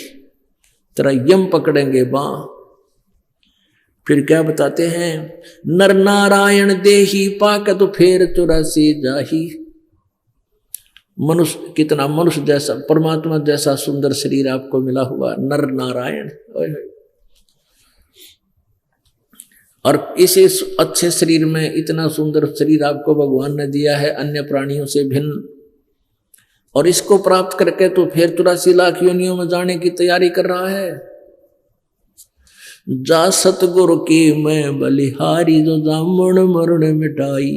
तेरा यम पकड़ेंगे बां। फिर क्या बताते हैं, नर नारायण देही पाक तो फेर 84 जाही। मनुष्य, कितना मनुष्य जैसा, परमात्मा जैसा सुंदर शरीर आपको मिला हुआ, नर नारायण। और इसे अच्छे शरीर में इतना सुंदर शरीर आपको भगवान ने दिया है, अन्य प्राणियों से भिन्न, और इसको प्राप्त करके तो फिर 84 लाख योनियों में जाने की तैयारी कर रहा है। जा सतगुरु की मैं बलिहारी, जो जामण मरण मिटाई।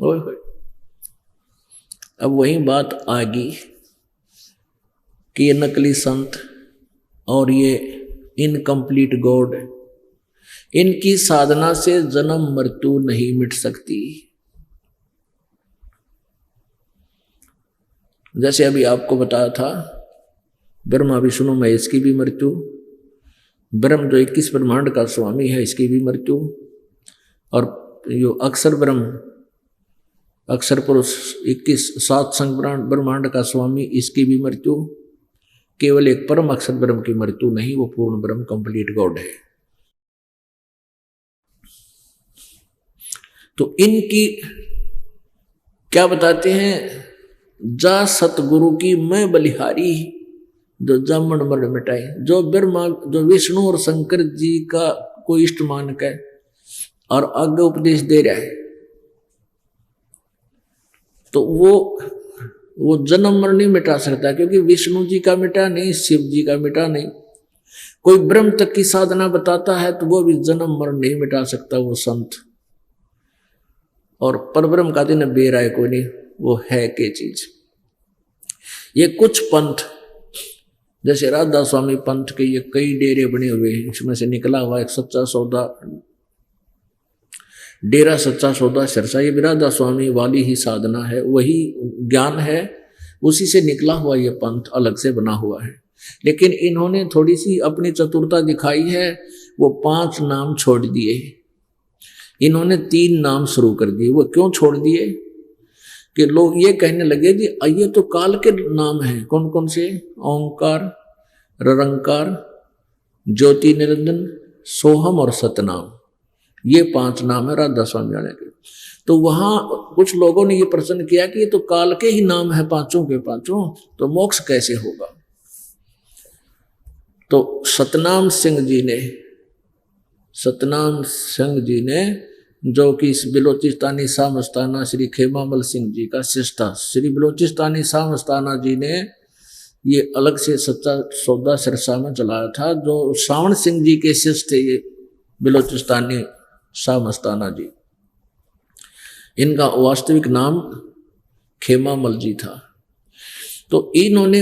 ओए होए, अब वही बात आ गई कि ये नकली संत और ये इनकम्प्लीट गॉड, इनकी साधना से जन्म मृत्यु नहीं मिट सकती। जैसे अभी आपको बताया था, ब्रह्मा विष्णु महेश की भी मृत्यु, ब्रह्म जो 21 ब्रह्मांड का स्वामी है इसकी भी मृत्यु, और जो अक्षर ब्रह्म, अक्षर पुरुष 21 सात संग ब्रह्मांड का स्वामी, इसकी भी मृत्यु। केवल एक परम अक्षर ब्रह्म की मृत्यु नहीं, वो पूर्ण ब्रह्म कंप्लीट गॉड है। तो इनकी क्या बताते हैं, जा सतगुरु की मैं बलिहारी, जो जामन मरण मिटाए। जो ब्रह्मा, जो विष्णु और शंकर जी का कोई इष्ट मान के और आगे उपदेश दे रहा है, तो वो जन्म मरण नहीं मिटा सकता, क्योंकि विष्णु जी का मिटा नहीं, शिव जी का मिटा नहीं। कोई ब्रह्म तक की साधना बताता है तो वो भी जन्म मरण नहीं मिटा सकता वो संत। और परब्रह्म का दिन बेराय कोई नहीं, वो है के चीज। ये कुछ पंथ, जैसे राधा स्वामी पंथ के ये कई डेरे बने हुए हैं, इसमें से निकला हुआ एक सच्चा सौदा, डेरा सच्चा सौदा सिरसा, ये भी राधा स्वामी वाली ही साधना है, वही ज्ञान है, उसी से निकला हुआ ये पंथ अलग से बना हुआ है। लेकिन इन्होंने थोड़ी सी अपनी चतुरता दिखाई है, वो 5 नाम छोड़ दिए, इन्होंने 3 नाम शुरू कर दिए। वो क्यों छोड़ दिए कि लोग ये कहने लगे कि ये तो काल के नाम हैं। कौन कौन से? ओंकार, ररंकार, ज्योति निरंजन, सोहम और सतनाम, ये 5 नाम है राधा स्वामी वाले के। तो वहां कुछ लोगों ने ये प्रश्न किया कि ये तो काल के ही नाम है पांचों के पांचों, तो मोक्ष कैसे होगा? तो सतनाम सिंह जी ने जो कि इस बिलोचिस्तानी शाह मस्ताना श्री खेमामल सिंह जी का शिष्य था, श्री बिलोचिस्तानी शाह मस्ताना जी ने ये अलग से सच्चा सौदा सिरसा में चलाया था। जो श्रावण सिंह जी के शिष्य थे ये बिलोचिस्तानी शाह मस्ताना जी, इनका वास्तविक नाम खेमामल जी था। तो इन्होंने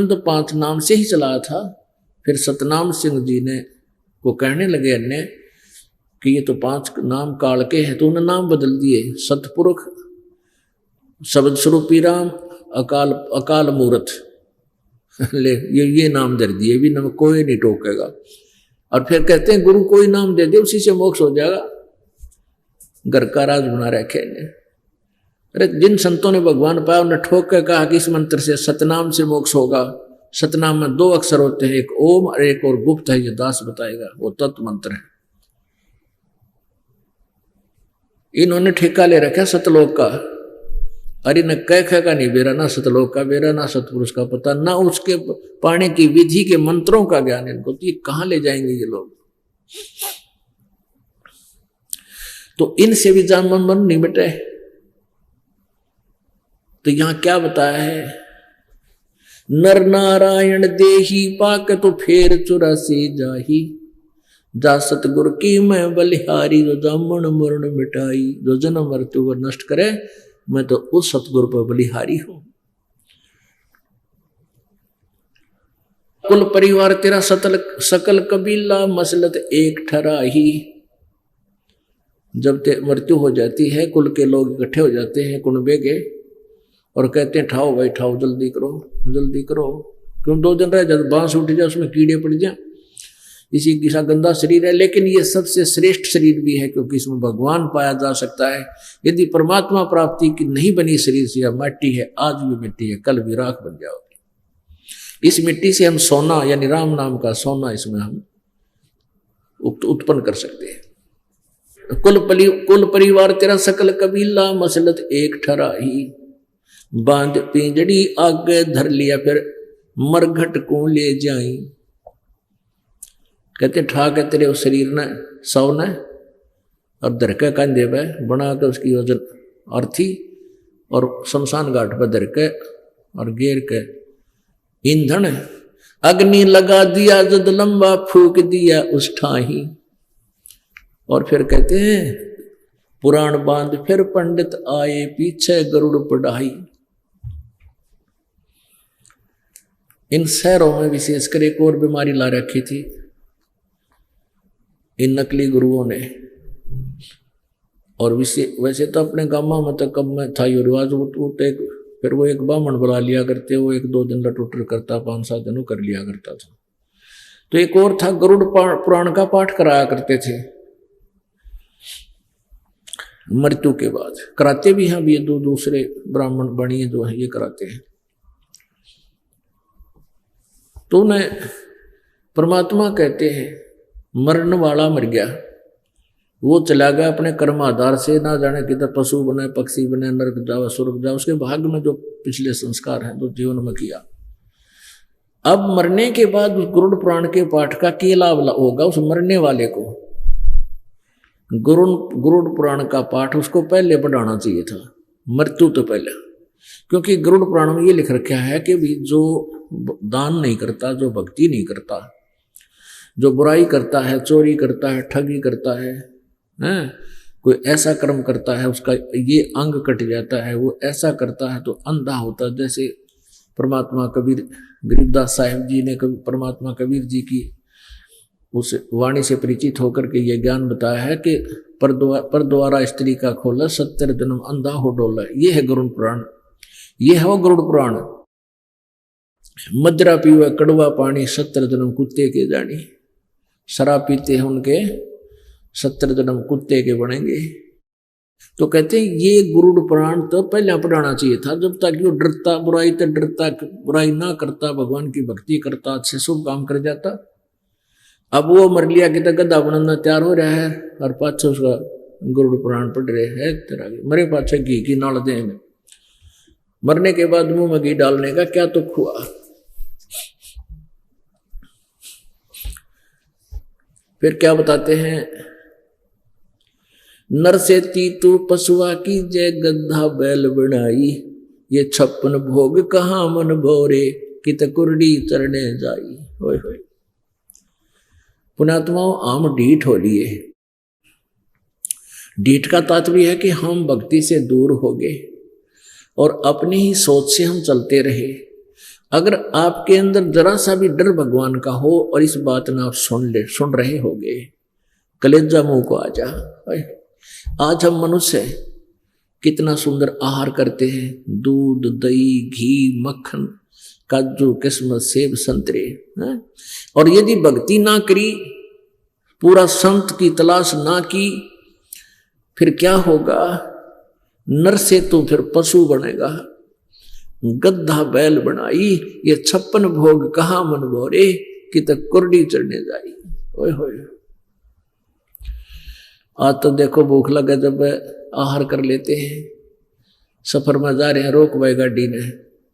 तो 5 नाम से ही चलाया था। फिर सतनाम सिंह जी ने को कहने लगे अन्य कि ये तो 5 नाम काल के हैं, तो उन्होंने नाम बदल दिए। सतपुरुष, शब्द स्वरूपी राम, अकाल मूर्त ले ये नाम दे दिए, भी नाम कोई नहीं टोकेगा। और फिर कहते हैं गुरु कोई नाम दे दे उसी से मोक्ष हो जाएगा, घर का राज बना रखे ने। अरे जिन संतों ने भगवान पाया उन्हें ठोक कर कहा कि इस मंत्र से सतनाम से मोक्ष होगा। सतनाम में 2 अक्षर होते हैं, एक ओम और एक और गुप्त है, ये दास बताएगा, वो तत्व मंत्र है। इन्होंने ठेका ले रखा सतलोक का। अरे न कह का नहीं बेरा, ना सतलोक का बेरा, ना सतपुरुष का पता, ना उसके पाने की विधि के मंत्रों का ज्ञान इनको। तो ये कहां ले जाएंगे ये लोग? तो इनसे भी जान मन नहीं मिटे। तो यहां क्या बताया है? नर नारायण देही पाक तो फेर 84 जाही, जा सतगुरु की मैं बलिहारी, जो जामन मरण मिटाई। जो जन्म मृत्यु को नष्ट करे, मैं तो उस सतगुरु पर बलिहारी हूं। कुल परिवार तेरा सकल कबीला, मसलत एक ठरा ही। जब मृत्यु हो जाती है, कुल के लोग इकट्ठे हो जाते हैं कुनबे के, और कहते हैं ठाओ भाई ठाओ, जल्दी करो जल्दी करो, क्यों 2 दिन रह जाए, बांस उठ जाए, उसमें कीड़े पड़ जाए, इसी किसा गंदा शरीर है। लेकिन ये सबसे श्रेष्ठ शरीर भी है, क्योंकि इसमें भगवान पाया जा सकता है। यदि परमात्मा प्राप्ति की नहीं बनी शरीर से, या मिट्टी है, आज भी मिट्टी है, कल भी राख बन जाओगे। इस मिट्टी से हम सोना यानी राम नाम का सोना इसमें हम उत्पन्न कर सकते हैं। कुल परिवार तेरा सकल कबीला, मसलत एक ठरा ही, बांध पिंजड़ी आगे धर लिया, फिर मरघट को ले जाई। कहते ठाक है तेरे उस शरीर ने, सौ ने, और धर के कंधे पे बना के उसकी वजन अर्थी, और शमशान घाट पर धर के और घेर के ईंधन अग्नि लगा दिया, जद लंबा फूक दिया उस ठाही। और फिर कहते हैं पुराण बांध फिर पंडित आए, पीछे गरुड़ पढ़ाई। इन शहरों में विशेषकर एक और बीमारी ला रखी थी इन नकली गुरुओं ने। और वैसे तो अपने गांव में तो कम में था ये रिवाज, फिर वो एक ब्राह्मण बुला लिया करते, वो 1-2 दिन लटुटर करता, 5-7 दिन कर लिया करता था। तो एक और था, गरुड़ पुराण का पाठ कराया करते थे मृत्यु के बाद, कराते भी हैं। ये 2 दूसरे ब्राह्मण बणिए जो है ये कराते हैं। तो उन्हें परमात्मा कहते हैं मरने वाला मर गया, वो चला गया अपने कर्म आधार से, ना जाने किधर पशु बने, पक्षी बने, नरक जाओ स्वर्ग जाओ, उसके भाग्य में जो पिछले संस्कार हैं जो जीवन में किया। अब मरने के बाद उस गरुड़ पुराण के पाठ का क्या लाभ होगा उस मरने वाले को? गरुड़ पुराण का पाठ उसको पहले पढ़ाना चाहिए था, मृत्यु तो पहले, क्योंकि गरुड़ पुराण में ये लिख रखा है कि भी जो दान नहीं करता, जो भक्ति नहीं करता, जो बुराई करता है, चोरी करता है, ठगी करता है, कोई ऐसा कर्म करता है उसका ये अंग कट जाता है, वो ऐसा करता है तो अंधा होता है। जैसे परमात्मा कबीर गरीबदास साहिब जी ने परमात्मा कबीर जी की उस वाणी से परिचित होकर के ये ज्ञान बताया है कि पर द्वारा स्त्री का खोला 70 जन्म अंधा हो डोला। ये है गरुड़ पुराण, ये है वो गरुड़ पुराण। मदरा पीवा कड़वा पानी 70 जन्म कुत्ते के जानी, शराब पीते हैं उनके 70 जन्म कुत्ते के बनेंगे। तो कहते हैं ये गरुड़ पुराण तो पहले पढ़ाना चाहिए था, जब तक वो डरता बुराई तो डरता, बुराई ना करता, भगवान की भक्ति करता, अच्छे शुभ काम कर जाता। अब वो मर लिया कि तो गधा बनना तैयार हो रहा है और पाछे उसका गरुड़ पुराण पढ़ रहे हैं तेरा मरे पाछे घी की नाल दे, मरने के बाद मुंह में घी डालने का क्या तो हुआ। फिर क्या बताते हैं, नर से तीतु पशुआ की जय गद्धा बैल बनाई, ये 56 भोग कहाँ मन भोरे कित कुरडी चरने जाई। होय होय पुण्यात्माओं, आम ढीठ हो लिए। ढीठ का तात्पर्य है कि हम भक्ति से दूर हो गए और अपनी ही सोच से हम चलते रहे। अगर आपके अंदर जरा सा भी डर भगवान का हो और इस बात में आप सुन रहे होगे, कलेजा मुंह को आ जा। आज हम मनुष्य कितना सुंदर आहार करते हैं, दूध दही घी मक्खन काजू किस्मत सेब संतरे, और यदि भक्ति ना करी, पूरा संत की तलाश ना की, फिर क्या होगा? नर से तो फिर पशु बनेगा, गद्धा बैल बनाई, ये 56 भोग कहाँ मन भोरे कि तक कुरडी चढ़ने जाई। ओए होए आज तो देखो भूख लगे जब आहार कर लेते हैं, सफर में जा रहे हैं, रोक भाई गाड़ी ने,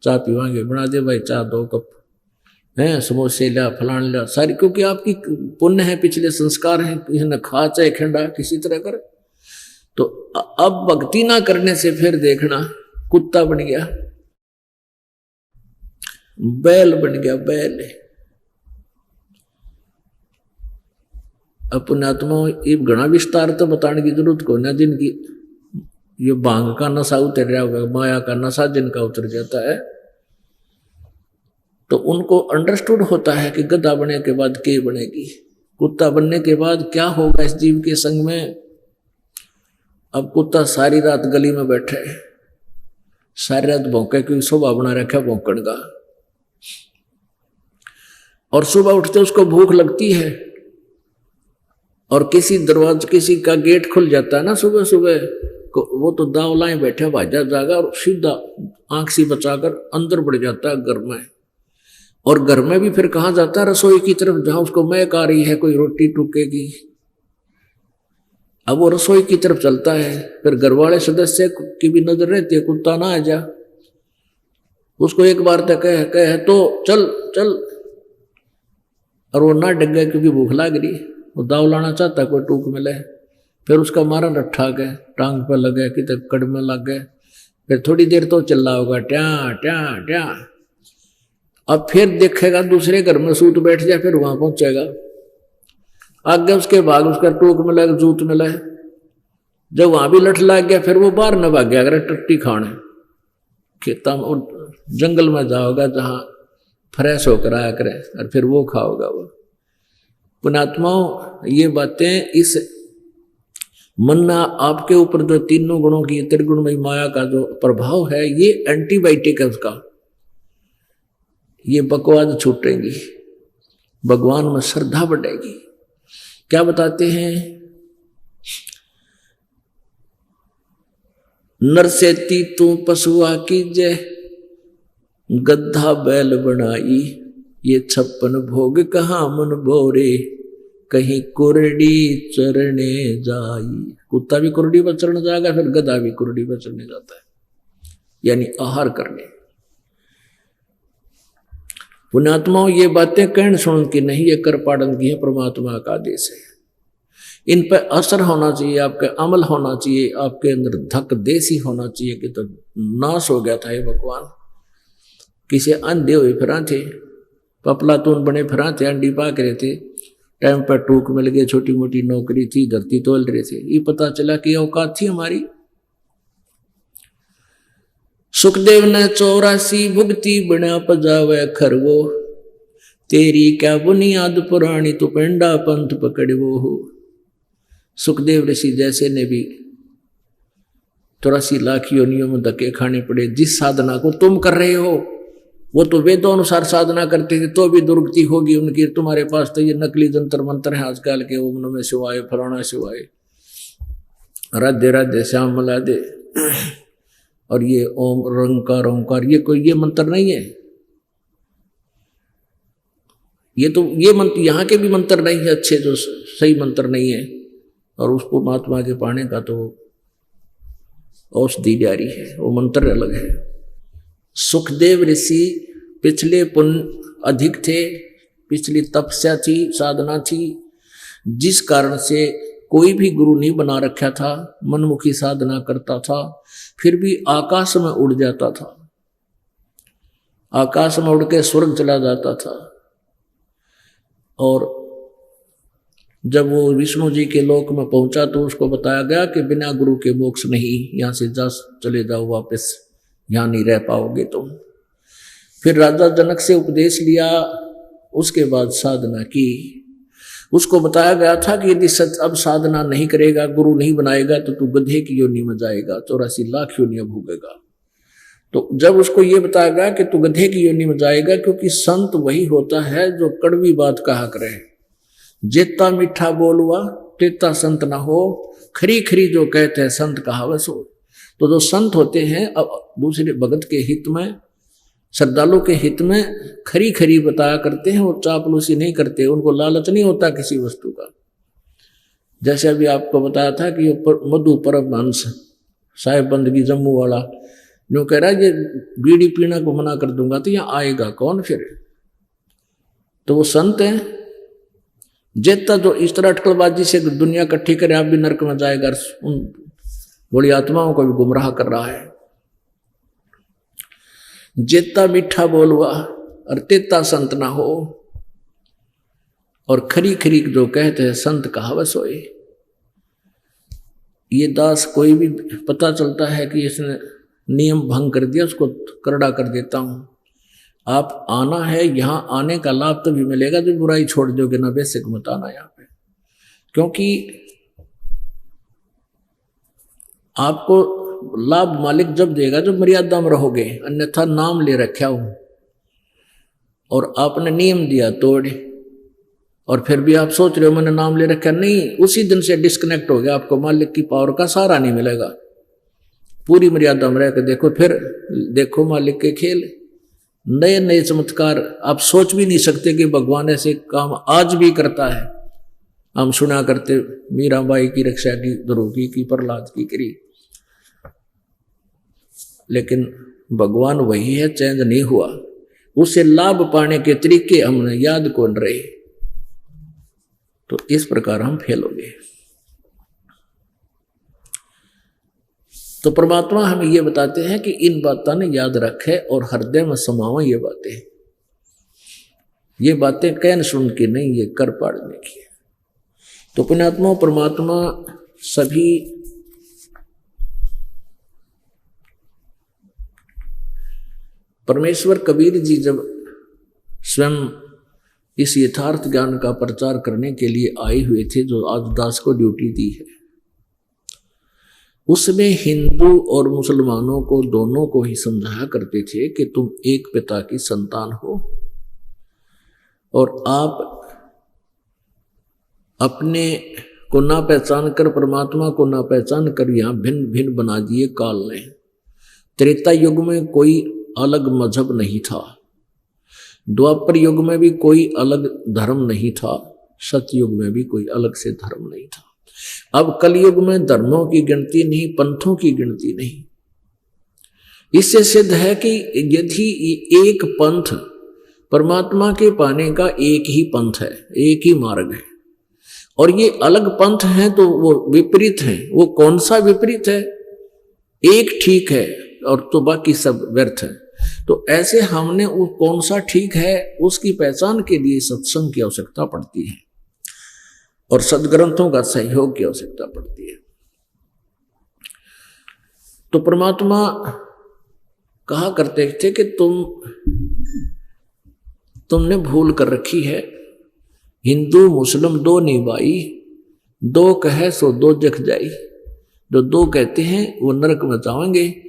चाय पीवांगे, बना दे भाई चाय 2 कप, हैं समोसे ला फलान ला सारी, क्योंकि आपकी पुण्य है, पिछले संस्कार हैं, किसी ने खा चाहे खंडा किसी तरह कर। तो अब भक्ति ना करने से फिर देखना कुत्ता बन गया, बैल बन गया, बैल। अपने आत्मा ये घना विस्तार तो बताने की जरूरत को ना, जिनकी ये भांग का नशा उतर रहा होगा, माया का नशा जिनका उतर जाता है, तो उनको अंडरस्टूड होता है कि गधा बनने के बाद क्या बनेगी, कुत्ता बनने के बाद क्या होगा इस जीव के संग में। अब कुत्ता सारी रात गली में बैठे, सारी रात भौंके, क्योंकि सुबह बना रखा भौंकण का। और सुबह उठते उसको भूख लगती है, और किसी का गेट खुल जाता है ना सुबह सुबह, वो तो दावलाएं बैठे भाजा जागा और सीधा आंख सी बचाकर अंदर बढ़ जाता है घर में। और घर में भी फिर कहाँ जाता है? रसोई की तरफ, जहां उसको महक आ रही है, कोई रोटी टूकेगी। अब वो रसोई की तरफ चलता है, फिर घर वाले सदस्य की भी नजर रहती है, कुत्ता ना आ जा। उसको एक बार तक कहे तो चल चल, और वो ना डग गए क्योंकि भूख लग रही। वो दाव लाना चाहता कोई टूक मिले, फिर उसका मारा रट्ठा गए, टांग पे लगे, कितने कड़ में लग गए। फिर थोड़ी देर तो चिल्ला होगा ट्या ट्या ट्या। अब फिर देखेगा दूसरे घर में सूत बैठ जाए, फिर वहां पहुंचेगा। आगे उसके भाग उसका टूक मिला, जूत मिला। जब वहां भी लठ लग गया, फिर वो बाहर न भाग गया अगर टट्टी खाने खेता में, जंगल में जाओगा जहां फ्रेश होकर आया करे, और फिर वो खाओगा। वो पुणात्माओं, ये बातें इस मन आपके ऊपर जो तीनों गुणों की त्रिगुणमयी माया का जो प्रभाव है, ये एंटीबायोटिक है उसका। ये बकवाद छूटेगी, भगवान में श्रद्धा बढ़ेगी। क्या बताते हैं? नरसेती तू पशुआ कीजे, गद्धा बैल बनाई, ये 56 भोग कहाँ मन बोरे, कहीं कुरडी चरने जाई। कुत्ता भी कुरडी पर चढ़ने जाएगा, फिर गधा भी कुरडी पर चढ़ने जाता है, यानी आहार करने। पुण्यात्माओं, ये बातें कहने सुन की नहीं, ये कर पाड़न की है, परमात्मा का आदेश है। इन पर असर होना चाहिए, आपका अमल होना चाहिए, आपके अंदर धक देसी होना चाहिए कि तो नाश हो गया था ये भगवान। किसी अंधे हुए फिरा थे, पपलातून बने फिरा थे, अंडी पाक रहे थे, टाइम पर टूक मिल गए, छोटी मोटी नौकरी थी, धरती तोल रहे थे। ये पता चला कि औकात थी हमारी। सुखदेव ने 84 भुगती बना पजावे खरवो, तेरी क्या बुनियाद पुरानी तू पेंडा पंथ पकड़वो हो। सुखदेव ऋषि जैसे ने भी 84 लाख योनियों में धक्के खाने पड़े। जिस साधना को तुम कर रहे हो, वो तो वेदों अनुसार साधना करते थे, तो भी दुर्गति होगी उनकी। तुम्हारे पास तो ये नकली जंतर मंत्र है आजकल के, ओम नमः शिवाय, फलाना शिवाय, राधे राधे श्याम मला दे, और ये ओम रंकार ओंकार, ये मंत्र नहीं है। ये मंत्र यहाँ के भी मंत्र नहीं है अच्छे, जो सही मंत्र नहीं है। और उसको महात्मा के पाने का तो औषधि जारी है, वो मंत्र अलग है। सुखदेव ऋषि पिछले पुण्य अधिक थे, पिछली तपस्या थी, साधना थी, जिस कारण से कोई भी गुरु नहीं बना रखा था, मनमुखी साधना करता था, फिर भी आकाश में उड़ जाता था, आकाश में उड़ के स्वर्ग चला जाता था। और जब वो विष्णु जी के लोक में पहुंचा तो उसको बताया गया कि बिना गुरु के मोक्ष नहीं, यहां से चले जाओ वापस, यहां नहीं रह पाओगे तुम। फिर राजा जनक से उपदेश लिया, उसके बाद साधना की। उसको बताया गया था कि यदि अब साधना नहीं करेगा, गुरु नहीं बनाएगा, तो तू गधे की योनि में जाएगा, 84 लाख योनियां भोगेगा। तो जब उसको ये बताया गया कि तू गधे की योनि में जाएगा, क्योंकि संत वही होता है जो कड़वी बात कहा करे, जेता मीठा बोलुआ तेता संत ना हो, खरी खरी जो कहते हैं संत कहावत हो। तो जो संत होते हैं अब दूसरे भगत के हित में, श्रद्धालु के हित में खरी खरी बताया करते हैं, वो चापलूसी नहीं करते, उनको लालच नहीं होता किसी वस्तु का। जैसे अभी आपको बताया था कि मधु परमहंस साहेब बंदगी जम्मू वाला जो कह रहा है ये बीड़ी पीना को मना कर दूंगा तो यहाँ आएगा कौन फिर? तो वो संत है। जेता जो इस तरह अटकलबाजी से दुनिया इकट्ठी करे, आप भी नरक में जाएगा, उन बड़ी आत्माओं को भी गुमराह कर रहा है। जेता मीठा बोलवा और तेता संत ना हो, और खरी खरी जो कहते हैं संत कहावत सोए। ये दास कोई भी पता चलता है कि इसने नियम भंग कर दिया, उसको करड़ा कर देता हूं। आप आना है, यहां आने का लाभ तभी मिलेगा जब बुराई छोड़ दोगे ना, बेसिक मत आना यहाँ पे। क्योंकि आपको लाभ मालिक जब देगा जब मर्यादा में रहोगे, अन्यथा नाम ले रखा हूं और आपने नियम दिया तोड़े, और फिर भी आप सोच रहे हो मैंने नाम ले रखा, नहीं, उसी दिन से डिस्कनेक्ट हो गया, आपको मालिक की पावर का सहारा नहीं मिलेगा। पूरी मर्यादा में रहकर देखो, फिर देखो मालिक के खेल, नए नए चमत्कार आप सोच भी नहीं सकते कि भगवान ऐसे काम आज भी करता है। हम सुना करते मीराबाई की रक्षा की, ध्रुव की प्रहलाद की करी, लेकिन भगवान वही है, चेंज नहीं हुआ। उसे लाभ पाने के तरीके हमने याद कौन रहे, तो इस प्रकार हम फेल हो गए। तो परमात्मा हमें यह बताते हैं कि इन बातों ने याद रखे और हृदय में समाओ ये बातें कहन सुन के नहीं, ये कर पाड़ने की। तो पुण्यात्मा परमात्मा सभी परमेश्वर कबीर जी जब स्वयं इस यथार्थ ज्ञान का प्रचार करने के लिए आए हुए थे, जो आज दास को ड्यूटी दी है, उसमें हिंदू और मुसलमानों को दोनों को ही समझाया करते थे कि तुम एक पिता की संतान हो और आप अपने को ना पहचान कर, परमात्मा को ना पहचान कर यहां भिन्न भिन्न बना दिए काल ने। त्रेता युग में कोई अलग मजहब नहीं था, द्वापर युग में भी कोई अलग धर्म नहीं था, सतयुग में भी कोई अलग से धर्म नहीं था। अब कलयुग में धर्मों की गिनती नहीं, पंथों की गिनती नहीं। इससे सिद्ध है कि यदि एक पंथ परमात्मा के पाने का एक ही पंथ है, एक ही मार्ग है, और ये अलग पंथ हैं तो वो विपरीत हैं। वो कौन सा विपरीत है? एक ठीक है और तो बाकी सब व्यर्थ है। तो ऐसे हमने वो कौन सा ठीक है उसकी पहचान के लिए सत्संग की आवश्यकता पड़ती है और सदग्रंथों का सहयोग की आवश्यकता पड़ती है। तो परमात्मा कहा करते थे कि तुमने भूल कर रखी है, हिंदू मुस्लिम दो नहीं भाई, दो कहे सो दो जख जाई। जो दो कहते हैं वो नरक में जाएंगे,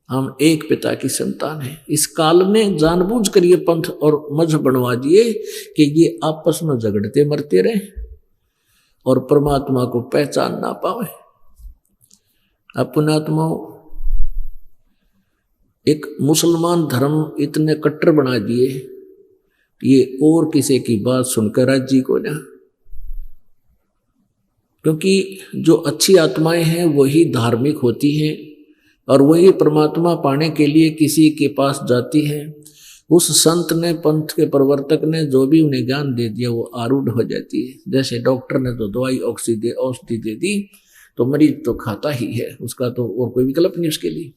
हम एक पिता की संतान हैं। इस काल ने जानबूझकर ये पंथ और मजहब बनवा दिए कि ये आपस में झगड़ते मरते रहे और परमात्मा को पहचान ना पावे। पुण्यात्माओं, एक मुसलमान धर्म इतने कट्टर बना दिए, ये और किसी की बात सुनकर राजी को ना, क्योंकि जो अच्छी आत्माएं हैं वही धार्मिक होती हैं और वही परमात्मा पाने के लिए किसी के पास जाती है। उस संत ने, पंथ के प्रवर्तक ने जो भी उन्हें ज्ञान दे दिया वो आरूढ़ हो जाती है। जैसे डॉक्टर ने तो दवाई औषधि दे दी तो मरीज तो खाता ही है, उसका तो और कोई विकल्प नहीं उसके लिए।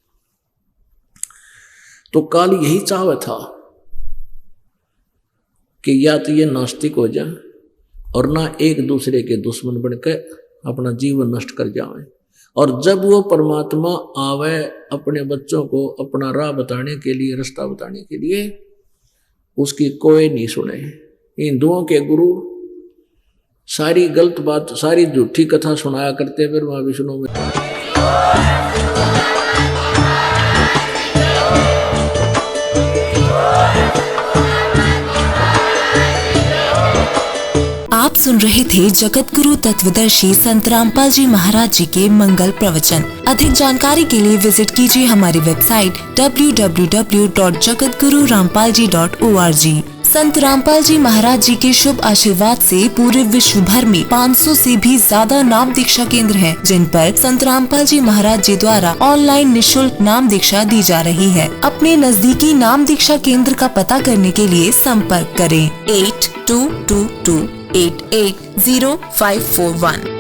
तो काल यही चाहता था कि या तो ये नास्तिक हो जाए और ना एक दूसरे के दुश्मन बनकर अपना जीवन नष्ट कर जाए। और जब वो परमात्मा आवे अपने बच्चों को अपना राह बताने के लिए, रास्ता बताने के लिए, उसकी कोई नहीं सुने। हिंदुओं के गुरु सारी गलत बात, सारी झूठी कथा सुनाया करते फिर वहां विष्णु में। आप सुन रहे थे जगत गुरु तत्वदर्शी संत रामपाल जी महाराज जी के मंगल प्रवचन। अधिक जानकारी के लिए विजिट कीजिए हमारी वेबसाइट www.jagatgururampalji.org। संत रामपाल जी महाराज जी के शुभ आशीर्वाद से पूरे विश्व भर में 500 से भी ज्यादा नाम दीक्षा केंद्र हैं, जिन पर संत रामपाल जी महाराज जी द्वारा ऑनलाइन निःशुल्क नाम दीक्षा दी जा रही है। अपने नजदीकी नाम दीक्षा केंद्र का पता करने के लिए संपर्क करें 8222880541।